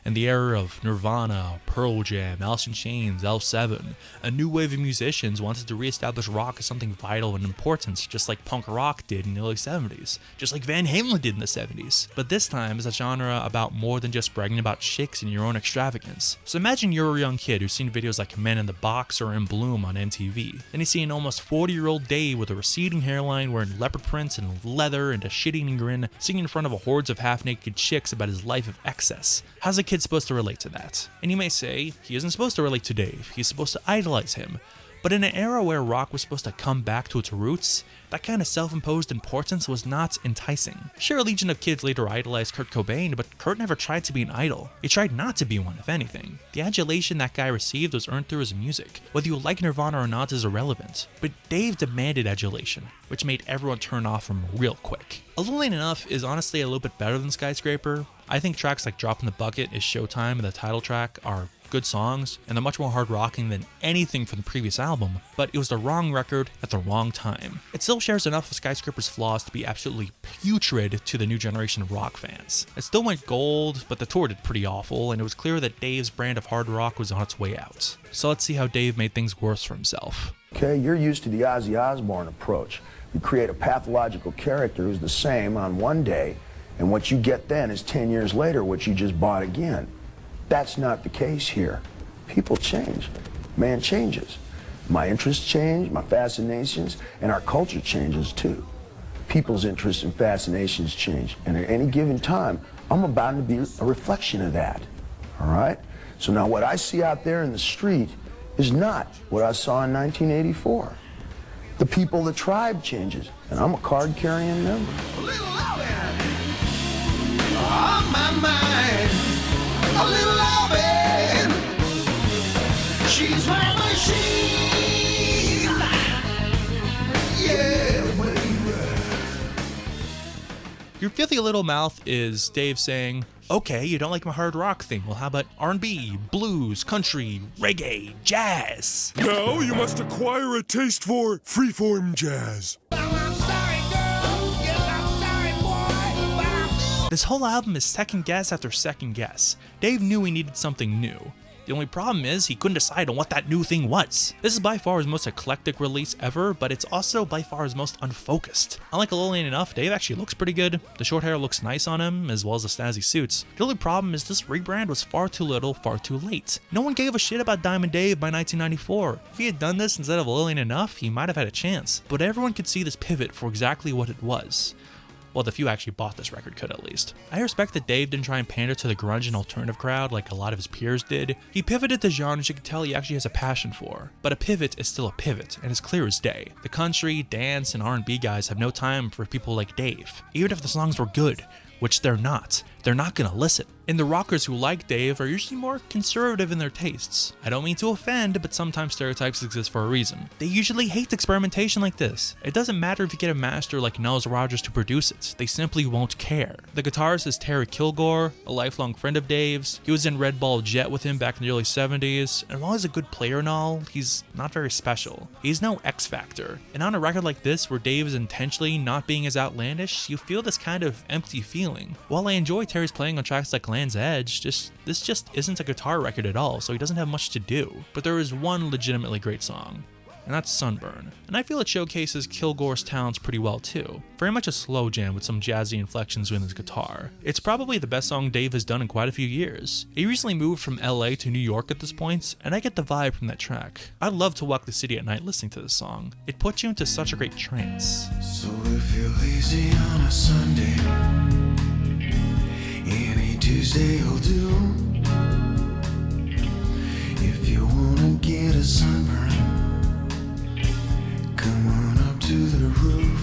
and the era of Nirvana, Pearl Jam, Alice in Chains, L7. A new wave of musicians wanted to reestablish rock as something vital and important, just like punk rock did in the early 70s, just like Van Halen did in the 70s. But this time is a genre about more than just bragging about chicks and your own extravagance. So imagine you're a young kid who's seen videos like Men in the Box or In Bloom on MTV. Then you see an almost 40-year-old Dave with a receding hairline, wearing leopard prints and leather and a shit-eating grin, singing in front of hordes of half-naked chicks about his life of excess. How's a kid supposed to relate to that? And you may say, he isn't supposed to relate to Dave, he's supposed to idolize him. But in an era where rock was supposed to come back to its roots, that kind of self-imposed importance was not enticing. Sure, a legion of kids later idolized Kurt Cobain, but Kurt never tried to be an idol. He tried not to be one, if anything. The adulation that guy received was earned through his music. Whether you like Nirvana or not is irrelevant. But Dave demanded adulation, which made everyone turn off him real quick. Alone Enough is honestly a little bit better than Skyscraper. I think tracks like Drop in the Bucket, Is Showtime, and the title track are good songs, and they're much more hard rocking than anything from the previous album, but it was the wrong record at the wrong time. It still shares enough of Skyscraper's flaws to be absolutely putrid to the new generation of rock fans. It still went gold, but the tour did pretty awful, and it was clear that Dave's brand of hard rock was on its way out. So let's see how Dave made things worse for himself. Okay, you're used to the Ozzy Osbourne approach. You create a pathological character who's the same on one day, and what you get then is 10 years later what you just bought again. That's not the case here. People change. Man changes. My interests change, my fascinations, and our culture changes too. People's interests and fascinations change. And at any given time, I'm about to be a reflection of that. All right? So now what I see out there in the street is not what I saw in 1984. The people, the tribe changes, and I'm a card-carrying member. On my mind, a little loving. She's my machine. Yeah, baby. Your filthy little mouth is Dave saying, okay, you don't like my hard rock thing. Well, how about R&B, blues, country, reggae, jazz? Now you must acquire a taste for freeform jazz. This whole album is second guess after second guess. Dave knew he needed something new. The only problem is he couldn't decide on what that new thing was. This is by far his most eclectic release ever, but it's also by far his most unfocused. Unlike Alone Enough, Dave actually looks pretty good. The short hair looks nice on him, as well as the snazzy suits. The only problem is this rebrand was far too little, far too late. No one gave a shit about Diamond Dave by 1994. If he had done this instead of Alone Enough, he might have had a chance. But everyone could see this pivot for exactly what it was. Well, the few actually bought this record could, at least. I respect that Dave didn't try and pander to the grunge and alternative crowd like a lot of his peers did. He pivoted to genres you could tell he actually has a passion for. But a pivot is still a pivot, and it's clear as day. The country, dance, and R&B guys have no time for people like Dave. Even if the songs were good, which they're not gonna listen. And the rockers who like Dave are usually more conservative in their tastes. I don't mean to offend, but sometimes stereotypes exist for a reason. They usually hate experimentation like this. It doesn't matter if you get a master like Nels Rodgers to produce it, they simply won't care. The guitarist is Terry Kilgore, a lifelong friend of Dave's. He was in Red Ball Jet with him back in the early 70s, and while he's a good player and all, he's not very special. He's no X Factor. And on a record like this, where Dave is intentionally not being as outlandish, you feel this kind of empty feeling. While I enjoy Terry's playing on tracks like Land's Edge, this just isn't a guitar record at all, so he doesn't have much to do. But there is one legitimately great song, and that's Sunburn. And I feel it showcases Kilgore's talents pretty well too. Very much a slow jam with some jazzy inflections with his guitar. It's probably the best song Dave has done in quite a few years. He recently moved from LA to New York at this point, and I get the vibe from that track. I'd love to walk the city at night listening to this song. It puts you into such a great trance. So if you're lazy on a Sunday, any Tuesday will do. If you wanna get a sunburn, come on up to the roof.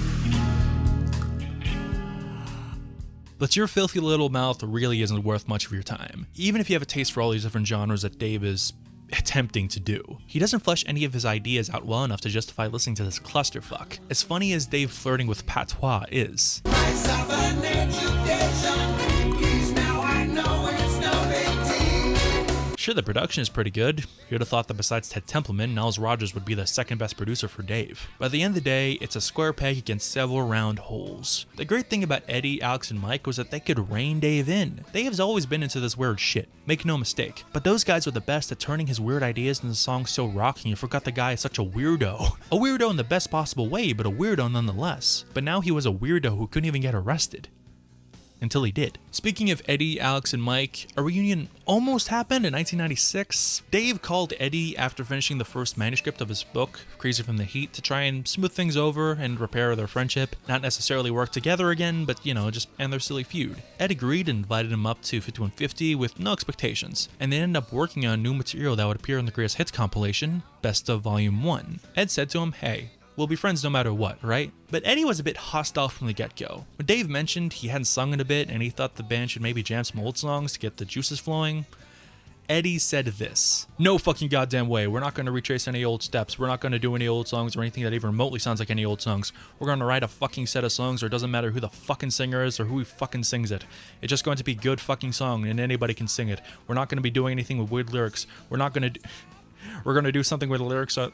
But your filthy little mouth really isn't worth much of your time, even if you have a taste for all these different genres that Dave is attempting to do. He doesn't flesh any of his ideas out well enough to justify listening to this clusterfuck. As funny as Dave flirting with patois is. Sure, the production is pretty good. You'd have thought that besides Ted Templeman, Nels Rodgers would be the second best producer for Dave. But at the end of the day, it's a square peg against several round holes. The great thing about Eddie, Alex, and Mike was that they could rein Dave in. Dave's always been into this weird shit, make no mistake. But those guys were the best at turning his weird ideas into songs so rocking you forgot the guy is such a weirdo. A weirdo in the best possible way, but a weirdo nonetheless. But now he was a weirdo who couldn't even get arrested. Until he did. Speaking of Eddie, Alex, and Mike, a reunion almost happened in 1996. Dave called Eddie after finishing the first manuscript of his book, Crazy from the Heat, to try and smooth things over and repair their friendship. Not necessarily work together again, but just end their silly feud. Ed agreed and invited him up to 5150 with no expectations, and they ended up working on new material that would appear in the Greatest Hits compilation, Best of Volume 1. Ed said to him, "Hey, we'll be friends no matter what, right?" But Eddie was a bit hostile from the get-go. When Dave mentioned he hadn't sung in a bit and he thought the band should maybe jam some old songs to get the juices flowing, Eddie said this: "No fucking goddamn way. We're not going to retrace any old steps. We're not going to do any old songs or anything that even remotely sounds like any old songs. We're going to write a fucking set of songs, or it doesn't matter who the fucking singer is or who fucking sings it. It's just going to be good fucking song and anybody can sing it. We're not going to be doing anything with weird lyrics. We're going to do something where the lyrics are..."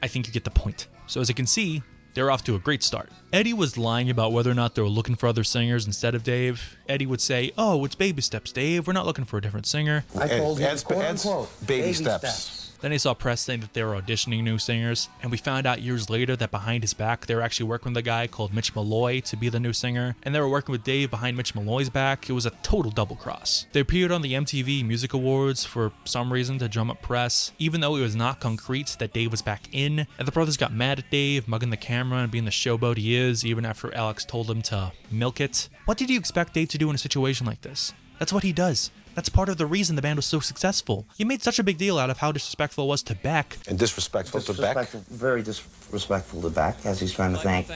I think you get the point. So as you can see, they're off to a great start. Eddie was lying about whether or not they were looking for other singers instead of Dave. Eddie would say, "Oh, it's baby steps, Dave. We're not looking for a different singer." I told him, quote unquote, baby steps. Then he saw press saying that they were auditioning new singers, and we found out years later that behind his back, they were actually working with a guy called Mitch Malloy to be the new singer, and they were working with Dave behind Mitch Malloy's back. It was a total double cross. They appeared on the MTV Music Awards for some reason to drum up press, even though it was not concrete that Dave was back in, and the brothers got mad at Dave, mugging the camera and being the showboat he is, even after Alex told him to milk it. What did you expect Dave to do in a situation like this? That's what he does. That's part of the reason the band was so successful. You made such a big deal out of how disrespectful it was to Beck. And disrespectful to Beck? Very disrespectful to Beck, as he's trying to thank,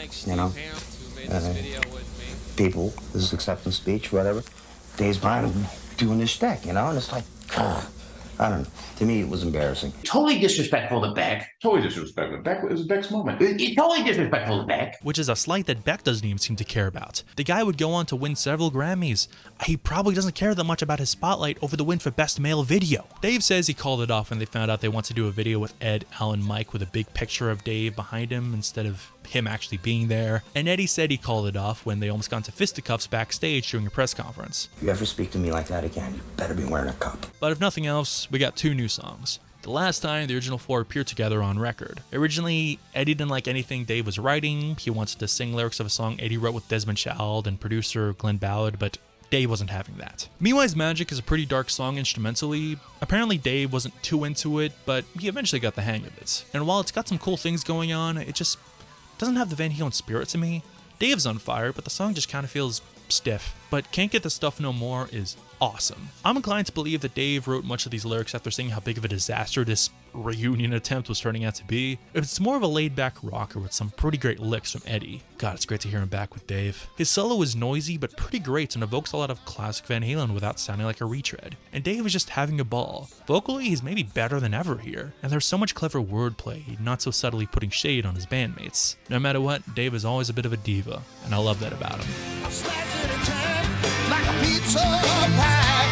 people, his acceptance speech, whatever. Dave's behind him doing his shtick, and it's like, I don't know. To me, it was embarrassing. Totally disrespectful to Beck. Totally disrespectful. Beck, it was Beck's moment. Totally disrespectful to Beck. Which is a slight that Beck doesn't even seem to care about. The guy would go on to win several Grammys. He probably doesn't care that much about his spotlight over the win for Best Male Video. Dave says he called it off when they found out they want to do a video with Ed, Al, and Mike with a big picture of Dave behind him instead of him actually being there. And Eddie said he called it off when they almost got into fisticuffs backstage during a press conference. If you ever speak to me like that again, you better be wearing a cup. But if nothing else, we got 2 new songs. The last time the original 4 appeared together on record. Originally, Eddie didn't like anything Dave was writing. He wanted to sing lyrics of a song Eddie wrote with Desmond Child and producer Glenn Ballard, but Dave wasn't having that. Me Wise Magic is a pretty dark song instrumentally. Apparently Dave wasn't too into it, but he eventually got the hang of it. And while it's got some cool things going on, it just doesn't have the Van Halen spirit to me. Dave's on fire, but the song just kind of feels stiff. But Can't Get the Stuff No More is awesome. I'm inclined to believe that Dave wrote much of these lyrics after seeing how big of a disaster this reunion attempt was turning out to be. It's more of a laid-back rocker with some pretty great licks from Eddie. God, it's great to hear him back with Dave. His solo is noisy but pretty great and evokes a lot of classic Van Halen without sounding like a retread. And Dave is just having a ball. Vocally, he's maybe better than ever here, and there's so much clever wordplay, not so subtly putting shade on his bandmates. No matter what, Dave is always a bit of a diva, and I love that about him. Like a pizza pie,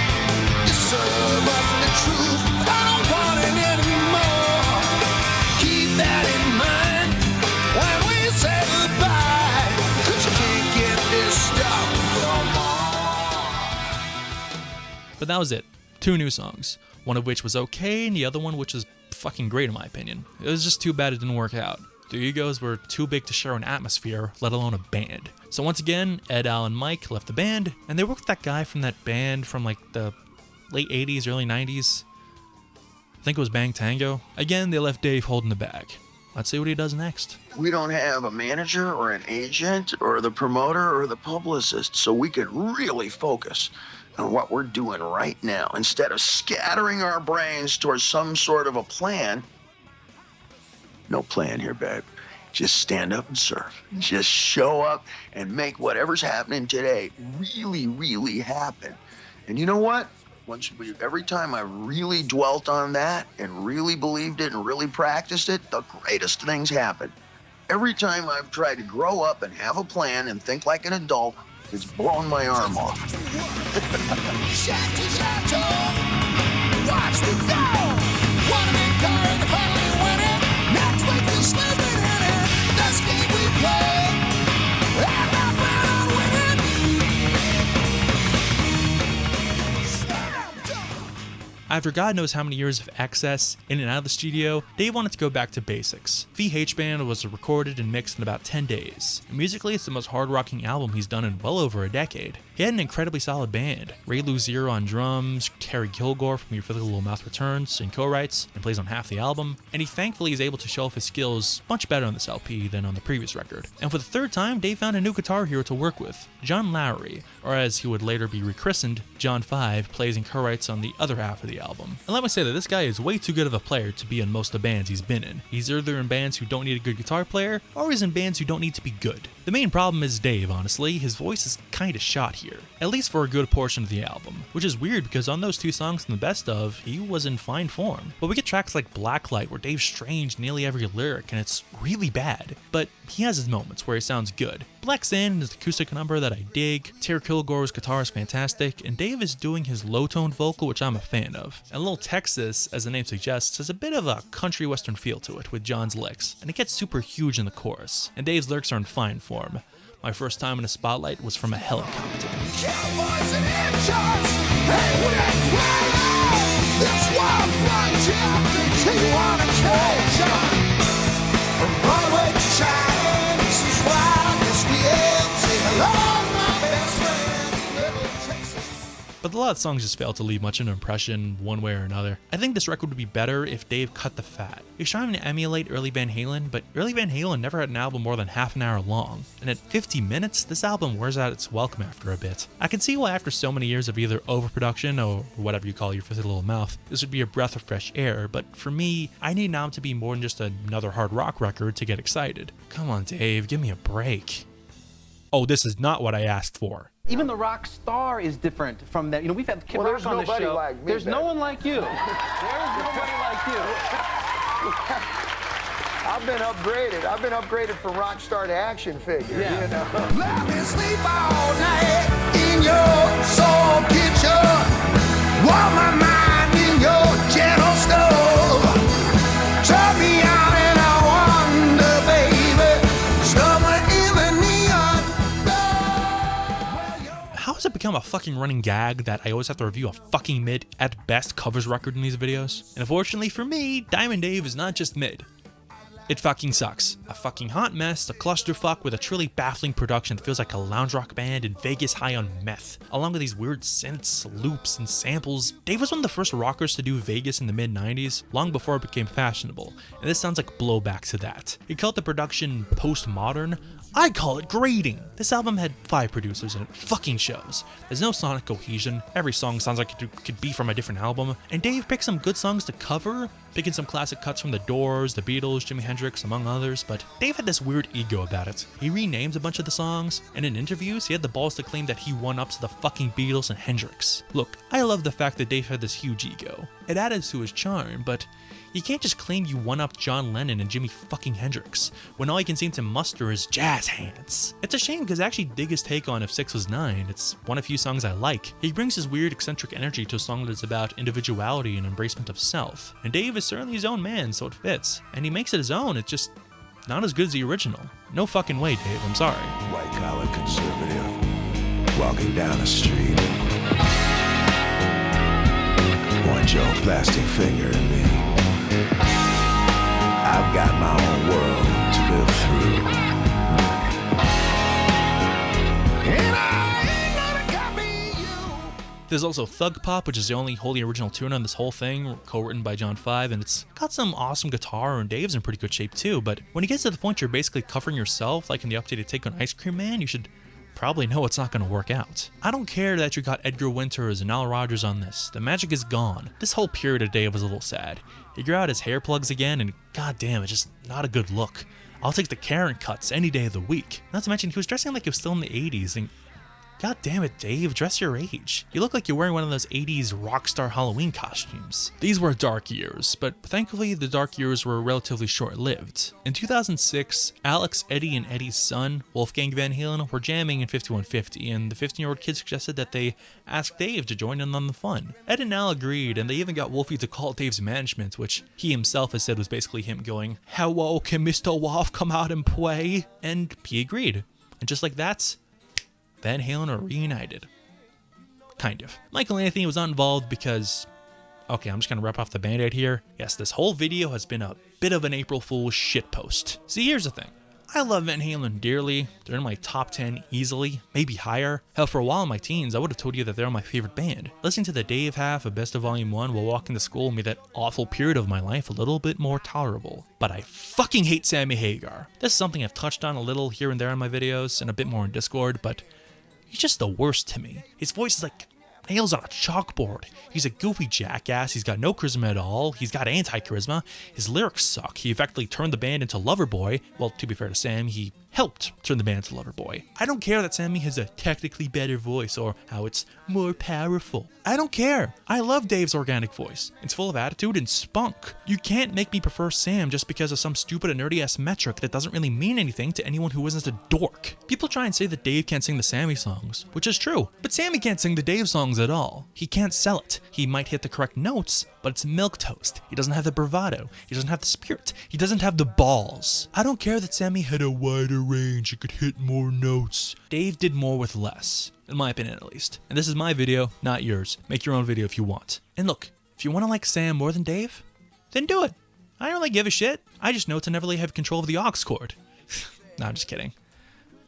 you serve up the truth. I don't want it anymore. Keep that in mind when we say goodbye, 'cause you can't get this stuff no more. But that was it. 2 new songs. One of which was okay, and the other one which was fucking great in my opinion. It was just too bad it didn't work out. The egos were too big to share an atmosphere, let alone a band. So once again, Ed, Al, and Mike left the band, and they worked with that guy from that band from like the late 80s, early 90s. I think it was Bang Tango. Again, they left Dave holding the bag. Let's see what he does next. We don't have a manager or an agent or the promoter or the publicist, so we could really focus on what we're doing right now instead of scattering our brains towards some sort of a plan. No plan here, babe. Just stand up and serve. Just show up and make whatever's happening today really, really happen. And you know what? Every time I really dwelt on that and really believed it and really practiced it, the greatest things happen. Every time I've tried to grow up and have a plan and think like an adult, it's blown my arm off. Watch me go! Wanna be going, finally winning. Next week we're slipping in it. This game we play, and I'm winning. After God knows how many years of excess in and out of the studio, Dave wanted to go back to basics. VH Band was recorded and mixed in about 10 days. And musically, it's the most hard-rocking album he's done in well over a decade. He had an incredibly solid band. Ray Luzier on drums, Terry Kilgore from Your Filthy Little Mouth returns and co-writes and plays on half the album, and he thankfully is able to show off his skills much better on this LP than on the previous record. And for the third time, Dave found a new guitar hero to work with. John Lowry, or as he would later be rechristened, John 5, plays and co-writes on the other half of the album. And let me say that this guy is way too good of a player to be in most of the bands he's been in. He's either in bands who don't need a good guitar player, or he's in bands who don't need to be good. The main problem is Dave, honestly. His voice is kinda shot here, at least for a good portion of the album, which is weird because on those two songs in the best of, he was in fine form. But we get tracks like Blacklight where Dave's strange nearly every lyric and it's really bad, but he has his moments where he sounds good. Black Sand is an acoustic number that I dig, Terry Kilgore's guitar is fantastic, and Dave is doing his low-toned vocal, which I'm a fan of. And Little Texas, as the name suggests, has a bit of a country western feel to it with John's licks, and it gets super huge in the chorus, and Dave's lyrics are in fine form. My first time in a spotlight was from a helicopter. Cowboys and hitchhikers, hey, we ain't playing. This wild flight chapter, you wanna catch on. From Broadway to China, this is wild, yes we am. Say hello, my best friend, Little Texas. But a lot of songs just fail to leave much of an impression one way or another. I think this record would be better if Dave cut the fat. He's trying to emulate early Van Halen, but early Van Halen never had an album more than half an hour long. And at 50 minutes, this album wears out its welcome after a bit. I can see why after so many years of either overproduction or whatever you call your filthy little mouth, this would be a breath of fresh air, but for me, I need an album to be more than just another hard rock record to get excited. Come on Dave, give me a break. Oh, this is not what I asked for. Even the rock star is different from that. You know, we've had Kid Rock on the show. Like me, there's no one like you. There's nobody like you. I've been upgraded. I've been upgraded from rock star to action figure. Yeah. You know? Let me sleep all night in your soul kitchen. Warm my mind in your gentle stove. Turn me on and I wonder, baby, somewhere in the neon. How has it become a fucking running gag that I always have to review a fucking mid, at best, covers record in these videos? And unfortunately for me, Diamond Dave is not just mid. It fucking sucks. A fucking hot mess, a clusterfuck with a truly baffling production that feels like a lounge rock band in Vegas high on meth, along with these weird synths, loops, and samples. Dave was one of the first rockers to do Vegas in the mid-90s, long before it became fashionable, and this sounds like blowback to that. He called the production postmodern. I call it grating. This album had 5 producers and it fucking shows. There's no sonic cohesion, every song sounds like it could be from a different album, and Dave picked some good songs to cover, picking some classic cuts from The Doors, The Beatles, Jimi Hendrix, among others, but Dave had this weird ego about it. He renames a bunch of the songs, and in interviews, he had the balls to claim that he won up to the fucking Beatles and Hendrix. Look, I love the fact that Dave had this huge ego. It added to his charm, but you can't just claim you one-upped John Lennon and Jimi fucking Hendrix, when all you can seem to muster is jazz hands. It's a shame because I actually dig his take on If 6 Was 9, it's one of the few songs I like. He brings his weird eccentric energy to a song that is about individuality and embracement of self, and Dave is certainly his own man, so it fits. And he makes it his own, it's just not as good as the original. No fucking way, Dave, I'm sorry. White-collar conservative, walking down the street. Point your plastic finger at me. I've got my own world to live through. And I ain't gonna copy you. There's also Thug Pop, which is the only wholly original tune on this whole thing, co-written by John 5, and it's got some awesome guitar, and Dave's in pretty good shape too, but when it gets to the point you're basically covering yourself, like in the updated take on Ice Cream Man, you should probably know it's not going to work out. I don't care that you got Edgar Winters and Al Rogers on this. The magic is gone. This whole period of Dave was a little sad. He grew out his hair plugs again, and goddamn, it's just not a good look. I'll take the Karen cuts any day of the week. Not to mention, he was dressing like he was still in the 80s, and god damn it, Dave, dress your age. You look like you're wearing one of those 80s rock star Halloween costumes. These were dark years, but thankfully the dark years were relatively short-lived. In 2006, Alex, Eddie, and Eddie's son, Wolfgang Van Halen, were jamming in 5150, and the 15-year-old kid suggested that they ask Dave to join in on the fun. Ed and Al agreed, and they even got Wolfie to call Dave's management, which he himself has said was basically him going, "Hello, can Mr. Wolf come out and play?" And he agreed. And just like that, Van Halen are reunited. Kind of. Michael Anthony was not involved because, okay, I'm just gonna rip off the band-aid here. Yes, this whole video has been a bit of an April Fool's shitpost. See, here's the thing. I love Van Halen dearly. They're in my top 10 easily, maybe higher. Hell, for a while in my teens, I would have told you that they're my favorite band. Listening to the Dave half of Best of Volume 1 while walking to school made that awful period of my life a little bit more tolerable. But I fucking hate Sammy Hagar. This is something I've touched on a little here and there in my videos and a bit more in Discord, but he's just the worst to me. His voice is like nails on a chalkboard. He's a goofy jackass. He's got no charisma at all. He's got anti-charisma. His lyrics suck. He effectively turned the band into Loverboy. Well, to be fair to Sam, he helped turn the band to Loverboy. I don't care that Sammy has a technically better voice or how it's more powerful. I don't care. I love Dave's organic voice. It's full of attitude and spunk. You can't make me prefer Sam just because of some stupid and nerdy ass metric that doesn't really mean anything to anyone who isn't a dork. People try and say that Dave can't sing the Sammy songs, which is true, but Sammy can't sing the Dave songs at all. He can't sell it. He might hit the correct notes, but it's milquetoast. He doesn't have the bravado. He doesn't have the spirit. He doesn't have the balls. I don't care that Sammy had a wider range and could hit more notes. Dave did more with less, in my opinion at least. And this is my video, not yours. Make your own video if you want. And look, if you want to like Sam more than Dave, then do it. I don't really give a shit. I just know to never really have control of the aux cord. Nah, I'm just kidding.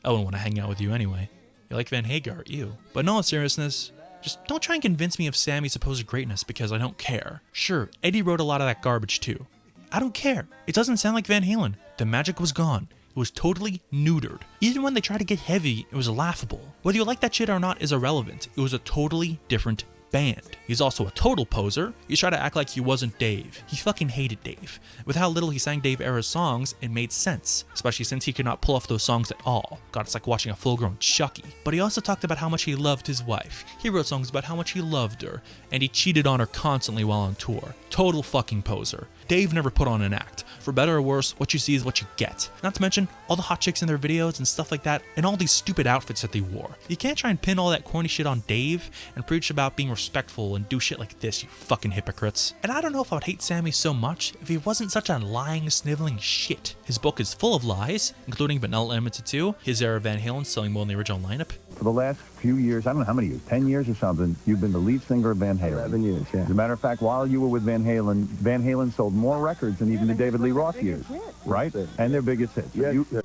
I wouldn't want to hang out with you anyway. You like Van Hagar, ew. But in all seriousness, just don't try and convince me of Sammy's supposed greatness because I don't care. Sure, Eddie wrote a lot of that garbage too. I don't care. It doesn't sound like Van Halen. The magic was gone. It was totally neutered. Even when they tried to get heavy, it was laughable. Whether you like that shit or not is irrelevant. It was a totally different band. He's also a total poser. He tried to act like he wasn't Dave. He fucking hated Dave. With how little he sang Dave era songs, it made sense, especially since he could not pull off those songs at all. God, it's like watching a full-grown Chucky. But he also talked about how much he loved his wife. He wrote songs about how much he loved her, and he cheated on her constantly while on tour. Total fucking poser. Dave never put on an act. For better or worse, what you see is what you get. Not to mention all the hot chicks in their videos and stuff like that, and all these stupid outfits that they wore. You can't try and pin all that corny shit on Dave and preach about being respectful and do shit like this, you fucking hypocrites. And I don't know if I would hate Sammy so much if he wasn't such a lying, sniveling shit. His book is full of lies, including but not limited to his era of Van Halen selling more than the original lineup. For the last few years, I don't know how many years, 10 years or something, you've been the lead singer of Van Halen. 11 years, yeah. As a matter of fact, while you were with Van Halen sold more records than even the David Lee Roth years, right? And their biggest hits.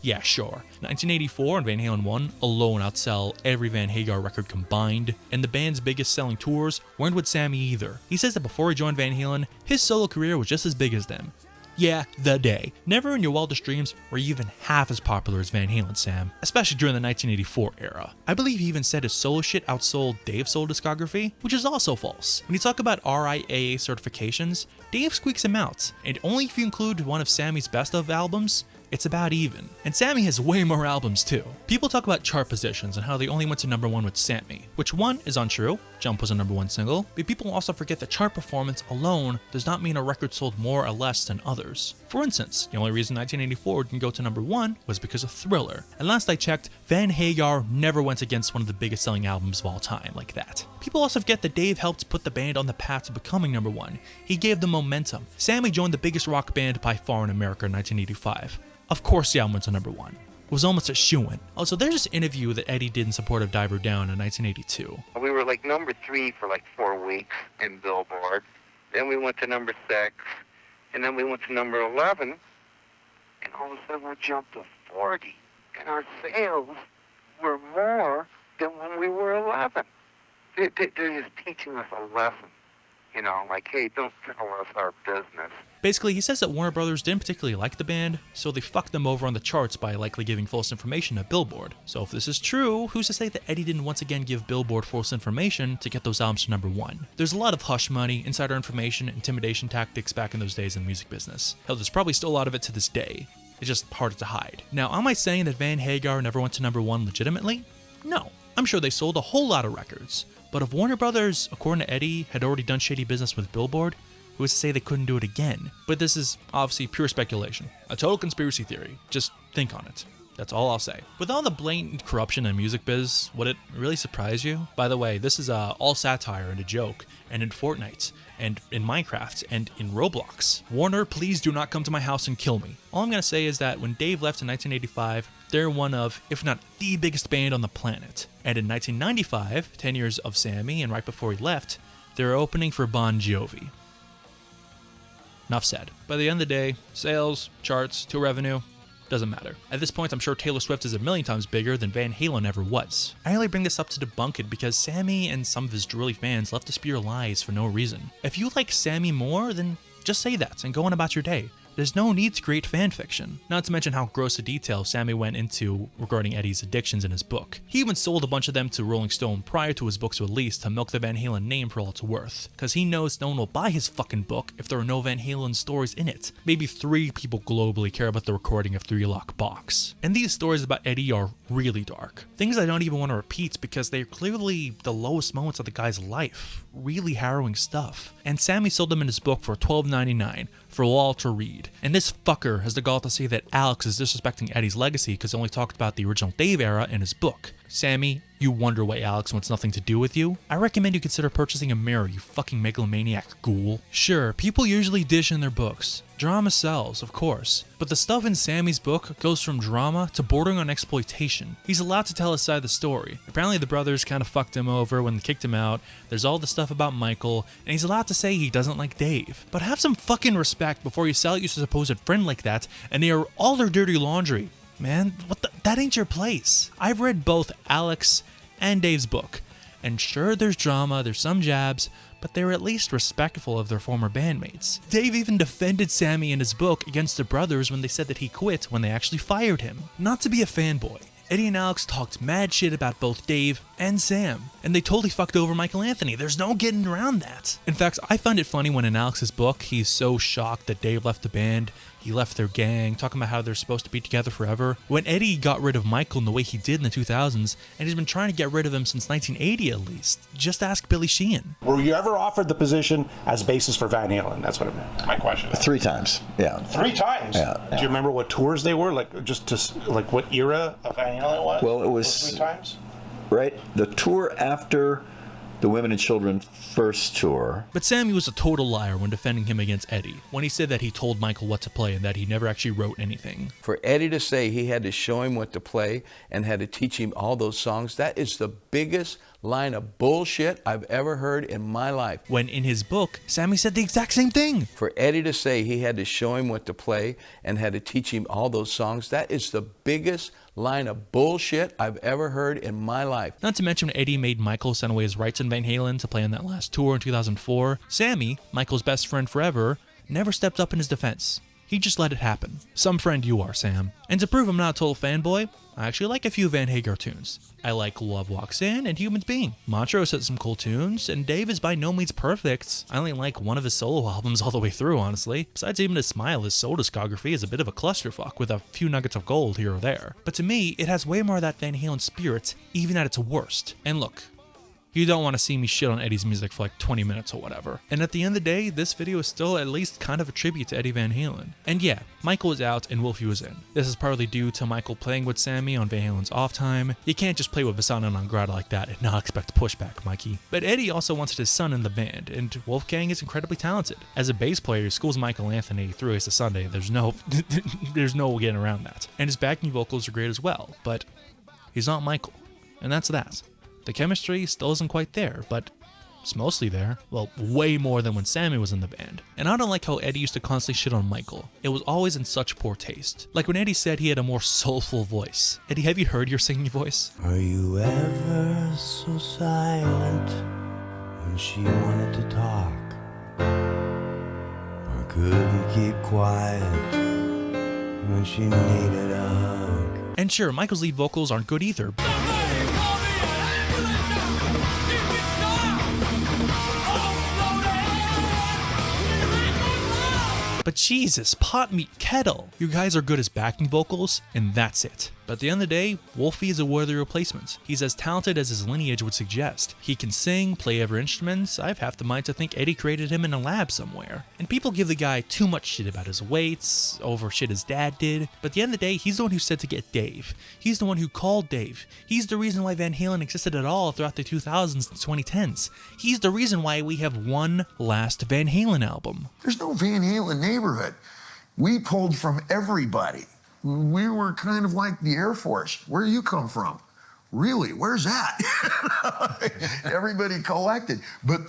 Yeah, sure. 1984 and Van Halen 1 alone outsell every Van Hagar record combined, and the band's biggest selling tours weren't with Sammy either. He says that before he joined Van Halen, his solo career was just as big as them. Yeah, the day. Never in your wildest dreams were you even half as popular as Van Halen, Sam, especially during the 1984 era. I believe he even said his solo shit outsold Dave's solo discography, which is also false. When you talk about RIAA certifications, Dave squeaks him out, and only if you include one of Sammy's best of albums, it's about even. And Sammy has way more albums too. People talk about chart positions and how they only went to #1 with Sammy, which one is untrue. Jump was a #1 single, but people also forget that chart performance alone does not mean a record sold more or less than others. For instance, the only reason 1984 didn't go to #1 was because of Thriller. And last I checked, Van Hagar never went against one of the biggest selling albums of all time like that. People also forget that Dave helped put the band on the path to becoming #1. He gave them momentum. Sammy joined the biggest rock band by far in America in 1985. Of course the album went to #1. It was almost a shoo-in. Also, there's this interview that Eddie did in support of Diver Down in 1982. We were like #3 for like 4 weeks in Billboard. Then we went to #6, and then we went to #11, and all of a sudden we jumped to 40, and our sales were more than when we were 11. They're just teaching us a lesson. You know, like, hey, don't tell us our business. Basically, he says that Warner Brothers didn't particularly like the band, so they fucked them over on the charts by likely giving false information to Billboard. So if this is true, who's to say that Eddie didn't once again give Billboard false information to get those albums to #1? There's a lot of hush money, insider information, intimidation tactics back in those days in the music business. Hell, there's probably still a lot of it to this day. It's just harder to hide. Now, am I saying that Van Hagar never went to number 1 legitimately? No. I'm sure they sold a whole lot of records. But if Warner Brothers, according to Eddie, had already done shady business with Billboard, who is to say they couldn't do it again? But this is obviously pure speculation. A total conspiracy theory. Just think on it. That's all I'll say. With all the blatant corruption in music biz, would it really surprise you? By the way, this is all satire and a joke, and in Fortnite, and in Minecraft, and in Roblox. Warner, please do not come to my house and kill me. All I'm gonna say is that when Dave left in 1985, they're one of, if not the biggest band on the planet. And in 1995, 10 years of Sammy, and right before he left, they're opening for Bon Jovi. Enough said. By the end of the day, sales, charts, tour revenue, doesn't matter. At this point, I'm sure Taylor Swift is a million times bigger than Van Halen ever was. I only bring this up to debunk it because Sammy and some of his drooly fans love to spew lies for no reason. If you like Sammy more, then just say that and go on about your day. There's no need to create fan fiction. Not to mention how gross a detail Sammy went into regarding Eddie's addictions in his book. He even sold a bunch of them to Rolling Stone prior to his book's release to milk the Van Halen name for all it's worth. Cause he knows no one will buy his fucking book if there are no Van Halen stories in it. Maybe 3 people globally care about the recording of 3 Lock Box. And these stories about Eddie are really dark. Things I don't even want to repeat because they're clearly the lowest moments of the guy's life. Really harrowing stuff. And Sammy sold them in his book for $12.99 for all to read. And this fucker has the gall to say that Alex is disrespecting Eddie's legacy because he only talked about the original Dave era in his book. Sammy, you wonder why Alex wants nothing to do with you? I recommend you consider purchasing a mirror, you fucking megalomaniac ghoul. Sure, people usually dish in their books. Drama sells, of course. But the stuff in Sammy's book goes from drama to bordering on exploitation. He's allowed to tell his side of the story. Apparently the brothers kind of fucked him over when they kicked him out. There's all the stuff about Michael, and he's allowed to say he doesn't like Dave. But have some fucking respect before you sell it to a supposed friend like that and air all their dirty laundry. Man, that ain't your place. I've read both Alex and Dave's book, and sure there's drama, there's some jabs, but they're at least respectful of their former bandmates. Dave even defended Sammy in his book against the brothers when they said that he quit when they actually fired him. Not to be a fanboy, Eddie and Alex talked mad shit about both Dave and Sam, and they totally fucked over Michael Anthony. There's no getting around that. In fact, I find it funny when in Alex's book, he's so shocked that Dave left the band, he left their gang, talking about how they're supposed to be together forever, when Eddie got rid of Michael in the way he did in the 2000s, and he's been trying to get rid of him since 1980 at least. Just ask Billy Sheehan. Were you ever offered the position as bassist for Van Halen? That's what my question is. 3 times, yeah. 3 times? Yeah. Do you remember what tours they were? Like, just to, like, what era of Van Halen it was? Well, it was 3 times? Right, the tour after the Women and Children first tour. But Sammy was a total liar when defending him against Eddie, when he said that he told Michael what to play and that he never actually wrote anything. For Eddie to say he had to show him what to play and had to teach him all those songs, that is the biggest line of bullshit I've ever heard in my life. When in his book, Sammy said the exact same thing. For Eddie to say he had to show him what to play and had to teach him all those songs, that is the biggest line of bullshit I've ever heard in my life. Not to mention when Eddie made Michael sign away his rights in Van Halen to play on that last tour in 2004, Sammy, Michael's best friend forever, never stepped up in his defense. He just let it happen. Some friend you are, Sam. And to prove I'm not a total fanboy, I actually like a few Van Hagar tunes. I like Love Walks In and Humans Being. Montrose has some cool tunes, and Dave is by no means perfect. I only like one of his solo albums all the way through, honestly. Besides even his Smile, his soul discography is a bit of a clusterfuck with a few nuggets of gold here or there. But to me, it has way more of that Van Halen spirit, even at its worst. And look, you don't want to see me shit on Eddie's music for like 20 minutes or whatever. And at the end of the day, this video is still at least kind of a tribute to Eddie Van Halen. And yeah, Michael was out and Wolfie was in. This is partly due to Michael playing with Sammy on Van Halen's off time. You can't just play with Basana non grata like that and not expect pushback, Mikey. But Eddie also wanted his son in the band, and Wolfgang is incredibly talented. As a bass player, he schools Michael Anthony through Ace of Sunday. There's no getting around that. And his backing vocals are great as well, but he's not Michael. And that's that. The chemistry still isn't quite there, but it's mostly there. Well, way more than when Sammy was in the band. And I don't like how Eddie used to constantly shit on Michael. It was always in such poor taste. Like when Eddie said he had a more soulful voice. Eddie, have you heard your singing voice? Are you ever so silent when she wanted to talk? Or couldn't keep quiet when she needed a hug? And sure, Michael's lead vocals aren't good either. But Jesus, pot meet kettle. You guys are good as backing vocals, and that's it. But at the end of the day, Wolfie is a worthy replacement. He's as talented as his lineage would suggest. He can sing, play every instrument. I've half the mind to think Eddie created him in a lab somewhere. And people give the guy too much shit about his weights, over shit his dad did. But at the end of the day, he's the one who said to get Dave. He's the one who called Dave. He's the reason why Van Halen existed at all throughout the 2000s and 2010s. He's the reason why we have one last Van Halen album. There's no Van Halen neighborhood. We pulled from everybody. We were kind of like the Air Force. Where do you come from? Really? Where's that? Everybody collected. But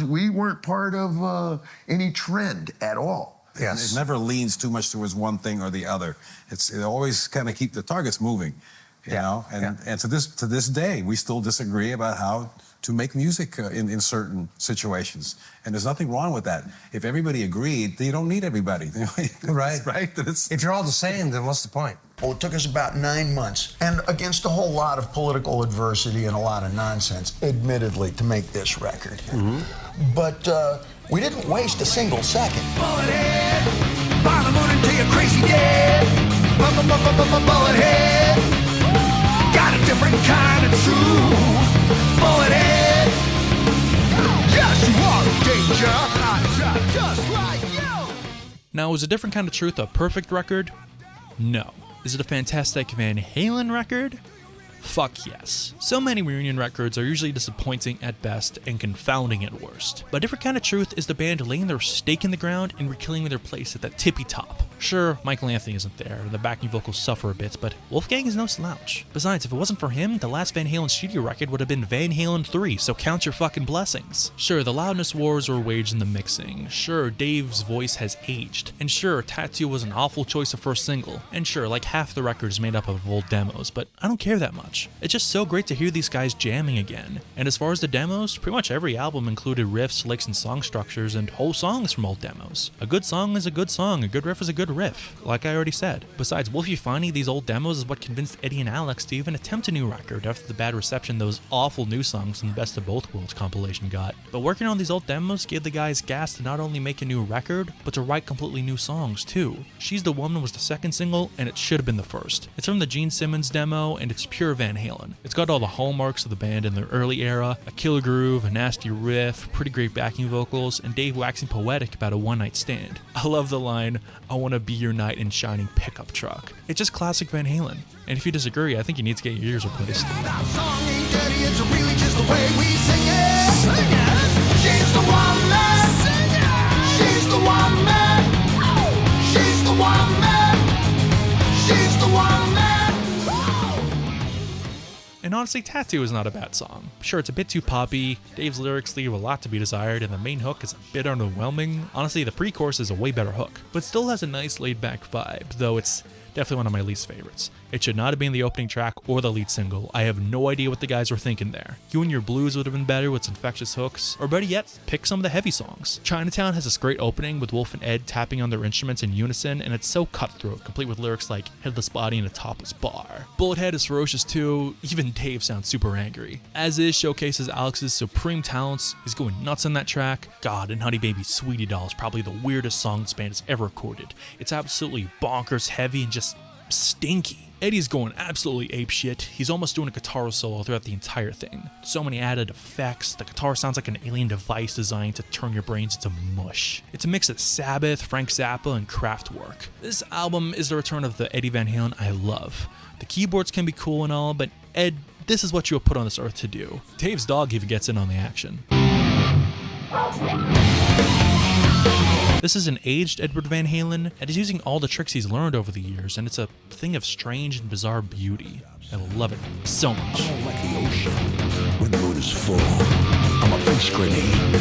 we weren't part of any trend at all. Yes. It never leans too much towards one thing or the other. It always kind of keep the targets moving, you know? And to this day, we still disagree about how to make music in certain situations. And there's nothing wrong with that. If everybody agreed, then you don't need everybody. Right. Right? If you're all the same, then what's the point? Well, it took us about 9 months, and against a whole lot of political adversity and a lot of nonsense, admittedly, to make this record here. But we didn't waste a single second. Bullet head, bottom moon until you're crazy dead. Bullet head, got a different kind of truth. Bullet head, yes, you are a danger. I just like you. Now, is A Different Kind of Truth a perfect record? No. Is it a fantastic Van Halen record? Fuck yes. So many reunion records are usually disappointing at best and confounding at worst. But A Different Kind of Truth is the band laying their stake in the ground and reclaiming their place at that tippy top. Sure, Michael Anthony isn't there, and the backing vocals suffer a bit, but Wolfgang is no slouch. Besides, if it wasn't for him, the last Van Halen studio record would have been Van Halen III, so count your fucking blessings. Sure, the loudness wars were waged in the mixing. Sure, Dave's voice has aged. And sure, Tattoo was an awful choice of first single. And sure, like half the record is made up of old demos, but I don't care that much. It's just so great to hear these guys jamming again. And as far as the demos, pretty much every album included riffs, licks, and song structures, and whole songs from old demos. A good song is a good song, a good riff is a good riff, like I already said. Besides, Wolfie finding these old demos is what convinced Eddie and Alex to even attempt a new record after the bad reception those awful new songs from the Best of Both Worlds compilation got. But working on these old demos gave the guys gas to not only make a new record, but to write completely new songs too. She's the Woman was the second single, and it should have been the first. It's from the Gene Simmons demo, and it's pure Van Halen. It's got all the hallmarks of the band in their early era, a killer groove, a nasty riff, pretty great backing vocals, and Dave waxing poetic about a one-night stand. I love the line, "I want to be your knight in shining pickup truck." It's just classic Van Halen. And if you disagree, I think you need to get your ears replaced. That song ain't dirty, it's really just the way we sing it. Sing it. She's the one man. Sing it. She's the one man. She's the one man. She's the one man. And honestly, Tattoo is not a bad song. Sure, it's a bit too poppy, Dave's lyrics leave a lot to be desired, and the main hook is a bit underwhelming. Honestly, the pre-chorus is a way better hook, but still has a nice laid-back vibe, though it's definitely one of my least favorites. It should not have been the opening track or the lead single. I have no idea what the guys were thinking there. You and Your Blues would have been better with infectious hooks, or better yet, pick some of the heavy songs. Chinatown has this great opening with Wolf and Ed tapping on their instruments in unison, and it's so cutthroat, complete with lyrics like Headless Body and a Topless Bar. Bullethead is ferocious too, even Dave sounds super angry. As Is showcases Alex's supreme talents, he's going nuts on that track. God, and Honey Baby Sweetie Doll is probably the weirdest song this band has ever recorded. It's absolutely bonkers heavy and just stinky. Eddie's going absolutely apeshit. He's almost doing a guitar solo throughout the entire thing. So many added effects. The guitar sounds like an alien device designed to turn your brains into mush. It's a mix of Sabbath, Frank Zappa, and Kraftwerk. This album is the return of the Eddie Van Halen I love. The keyboards can be cool and all, but Ed, this is what you were put on this earth to do. Dave's dog even gets in on the action. This is an aged Edward Van Halen, and he's using all the tricks he's learned over the years, and it's a thing of strange and bizarre beauty. I love it so much. I'm like the ocean when the moon is full. I'm a face grenade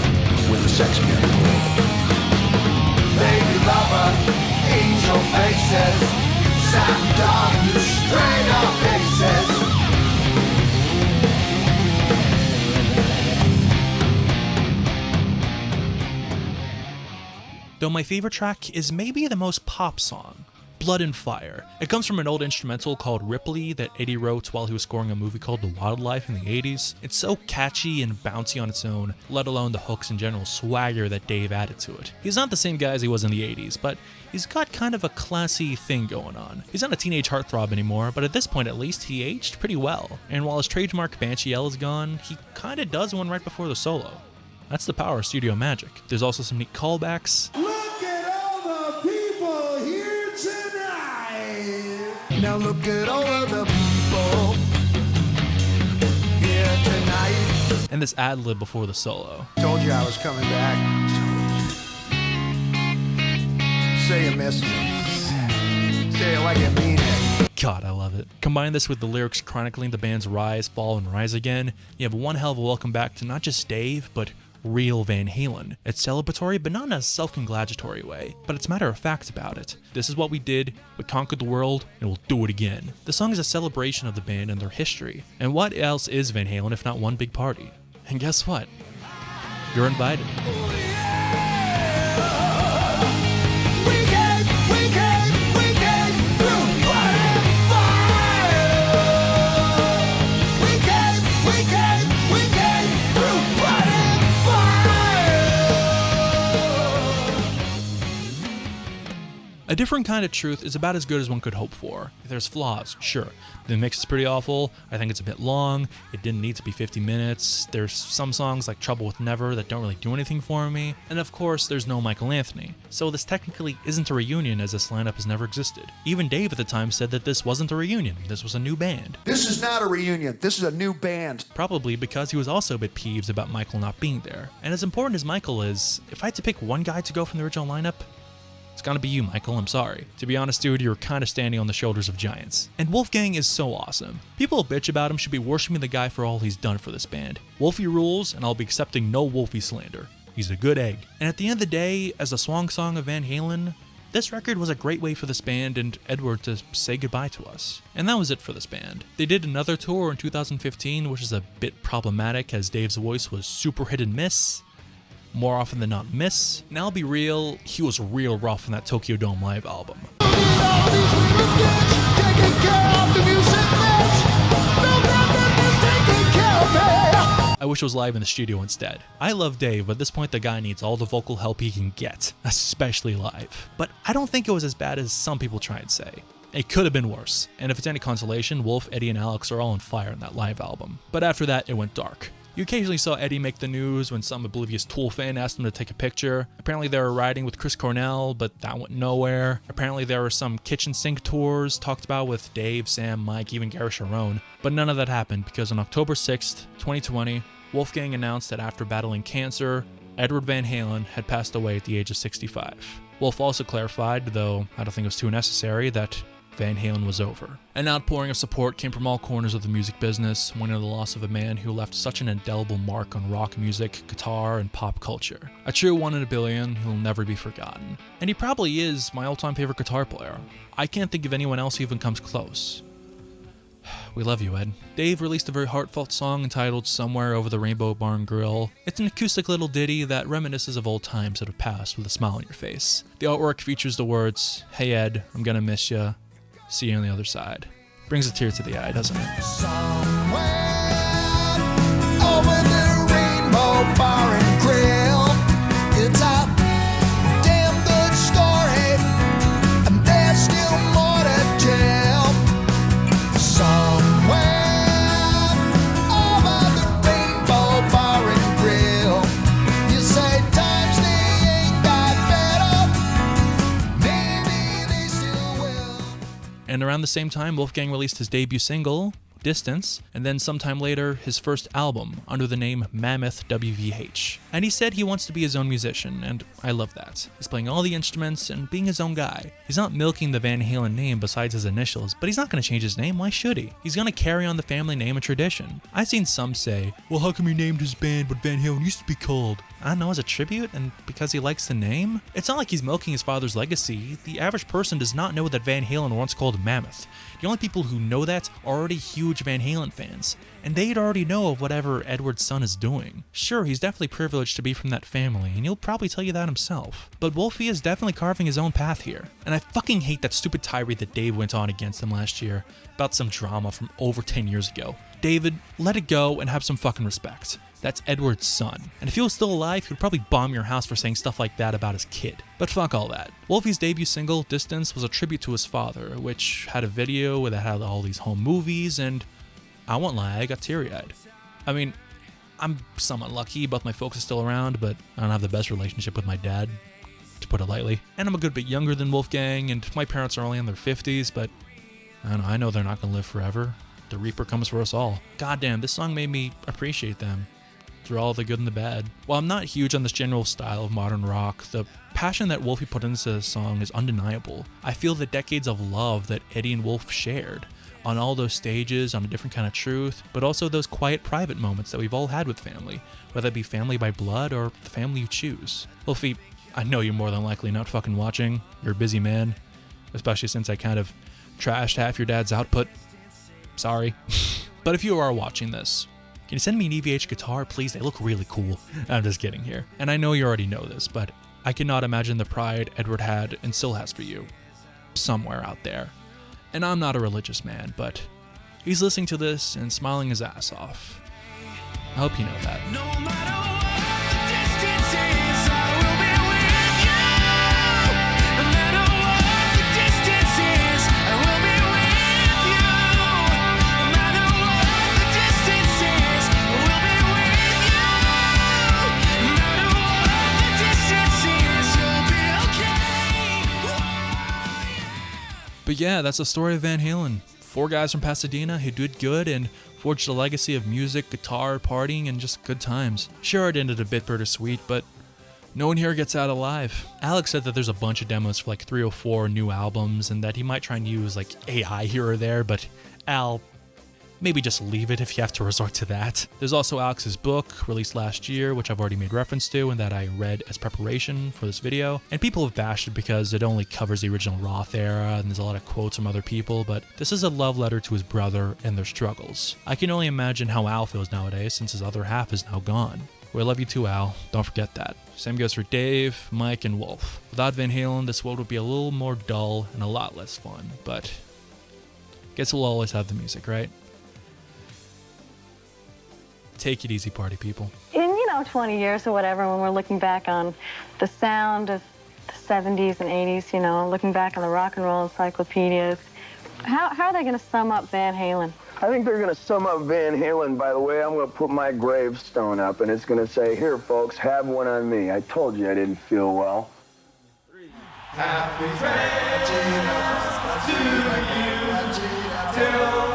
with a sex chemical. Baby lover, angel faces, satin dog, straight up faces. Though my favorite track is maybe the most pop song, Blood and Fire. It comes from an old instrumental called Ripley that Eddie wrote while he was scoring a movie called The Wildlife in the 80s. It's so catchy and bouncy on its own, let alone the hooks and general swagger that Dave added to it. He's not the same guy as he was in the 80s, but he's got kind of a classy thing going on. He's not a teenage heartthrob anymore, but at this point at least, he aged pretty well. And while his trademark Banshee yell is gone, he kinda does one right before the solo. That's the power of studio magic. There's also some neat callbacks. Look at all the people here tonight. Now look at all of the people here tonight. And this ad-lib before the solo. Told you I was coming back. Say you miss me. Say it like you mean it. God, I love it. Combine this with the lyrics chronicling the band's rise, fall, and rise again, you have one hell of a welcome back to not just Dave, but real Van Halen. It's celebratory, but not in a self-congratulatory way, but it's matter of fact about it. This is what we did, we conquered the world, and we'll do it again. The song is a celebration of the band and their history. And what else is Van Halen if not one big party? And guess what? You're invited. A different kind of truth is about as good as one could hope for. There's flaws, sure. The mix is pretty awful, I think it's a bit long, it didn't need to be 50 minutes, there's some songs like Trouble with Never that don't really do anything for me, and of course there's no Michael Anthony. So this technically isn't a reunion as this lineup has never existed. Even Dave at the time said that this wasn't a reunion, this was a new band. This is not a reunion, this is a new band. Probably because he was also a bit peeved about Michael not being there. And as important as Michael is, if I had to pick one guy to go from the original lineup, it's gonna be you, Michael, I'm sorry. To be honest, dude, you're kinda standing on the shoulders of giants. And Wolfgang is so awesome. People who bitch about him should be worshiping the guy for all he's done for this band. Wolfie rules, and I'll be accepting no Wolfie slander. He's a good egg. And at the end of the day, as a swan song of Van Halen, this record was a great way for this band and Edward to say goodbye to us. And that was it for this band. They did another tour in 2015, which is a bit problematic as Dave's voice was super hit and miss. More often than not miss. And I'll be real, he was real rough in that Tokyo Dome live album. I wish it was live in the studio instead. I love Dave, but at this point the guy needs all the vocal help he can get, especially live. But I don't think it was as bad as some people try and say. It could have been worse, and if it's any consolation, Wolf, Eddie, and Alex are all on fire in that live album. But after that, it went dark. You occasionally saw Eddie make the news when some oblivious Tool fan asked him to take a picture. Apparently they were riding with Chris Cornell, but that went nowhere. Apparently there were some kitchen sink tours talked about with Dave, Sam, Mike, even Gary Sharon. But none of that happened because on October 6th, 2020, Wolfgang announced that after battling cancer, Edward Van Halen had passed away at the age of 65. Wolf also clarified, though I don't think it was too necessary, that Van Halen was over. An outpouring of support came from all corners of the music business, mourning the loss of a man who left such an indelible mark on rock music, guitar, and pop culture. A true one in a billion who'll never be forgotten. And he probably is my all-time favorite guitar player. I can't think of anyone else who even comes close. We love you, Ed. Dave released a very heartfelt song entitled Somewhere Over the Rainbow Barn Grill. It's an acoustic little ditty that reminisces of old times that have passed with a smile on your face. The artwork features the words, "Hey Ed, I'm gonna miss ya. See you on the other side." Brings a tear to the eye, doesn't it? Somewhere over the rainbow bar and grill, it's a damn good story, and there's still more to tell. Somewhere over the rainbow bar and grill, you say times they ain't got better, maybe they still will. And around the same time, Wolfgang released his debut single, Distance, and then sometime later, his first album under the name Mammoth WVH. And he said he wants to be his own musician, and I love that. He's playing all the instruments and being his own guy. He's not milking the Van Halen name besides his initials, but he's not going to change his name, why should he? He's going to carry on the family name and tradition. I've seen some say, well, how come he named his band what Van Halen used to be called? I don't know, as a tribute and because he likes the name? It's not like he's milking his father's legacy. The average person does not know that Van Halen once called Mammoth. The only people who know that are already huge huge Van Halen fans, and they'd already know of whatever Edward's son is doing. Sure, he's definitely privileged to be from that family, and he'll probably tell you that himself. But Wolfie is definitely carving his own path here. And I fucking hate that stupid tirade that Dave went on against him last year about some drama from over 10 years ago. David, let it go and have some fucking respect. That's Edward's son. And if he was still alive, he would probably bomb your house for saying stuff like that about his kid. But fuck all that. Wolfie's debut single, Distance, was a tribute to his father, which had a video that had all these home movies, and I won't lie, I got teary-eyed. I mean, I'm somewhat lucky, both my folks are still around, but I don't have the best relationship with my dad, to put it lightly. And I'm a good bit younger than Wolfgang, and my parents are only in their 50s, but I know they're not gonna live forever. The Reaper comes for us all. Goddamn, this song made me appreciate them through all the good and the bad. While I'm not huge on this general style of modern rock, the passion that Wolfie put into this song is undeniable. I feel the decades of love that Eddie and Wolf shared on all those stages, on a different kind of truth, but also those quiet private moments that we've all had with family, whether it be family by blood or the family you choose. Wolfie, I know you're more than likely not fucking watching. You're a busy man, especially since I kind of trashed half your dad's output. Sorry. But if you are watching this, can you send me an EVH guitar, please? They look really cool. I'm just kidding here. And I know you already know this, but I cannot imagine the pride Edward had and still has for you somewhere out there. And I'm not a religious man, but he's listening to this and smiling his ass off. I hope you know that. No matter what the distance is, I will be with you. No matter what the distance is, I will be with you. No matter what the distance is, I will be with you. No matter what the distance is, you'll be okay. But yeah, that's the story of Van Halen. 4 guys from Pasadena who did good and forged a legacy of music, guitar, partying, and just good times. Sure, it ended a bit bittersweet, but no one here gets out alive. Alex said that there's a bunch of demos for like 3 or 4 new albums and that he might try and use like AI here or there, but Al, maybe just leave it if you have to resort to that. There's also Alex's book, released last year, which I've already made reference to and that I read as preparation for this video. And people have bashed it because it only covers the original Roth era and there's a lot of quotes from other people, but this is a love letter to his brother and their struggles. I can only imagine how Al feels nowadays since his other half is now gone. We love you too, Al. Don't forget that. Same goes for Dave, Mike, and Wolf. Without Van Halen, this world would be a little more dull and a lot less fun, but guess we'll always have the music, right? Take it easy, party people. In, 20 years or whatever, when we're looking back on the sound of the 70s and 80s, looking back on the rock and roll encyclopedias, how are they going to sum up Van Halen? I think they're going to sum up Van Halen by the way I'm going to put my gravestone up, and it's going to say, here, folks, have one on me. I told you I didn't feel well. Happy birthday to you, till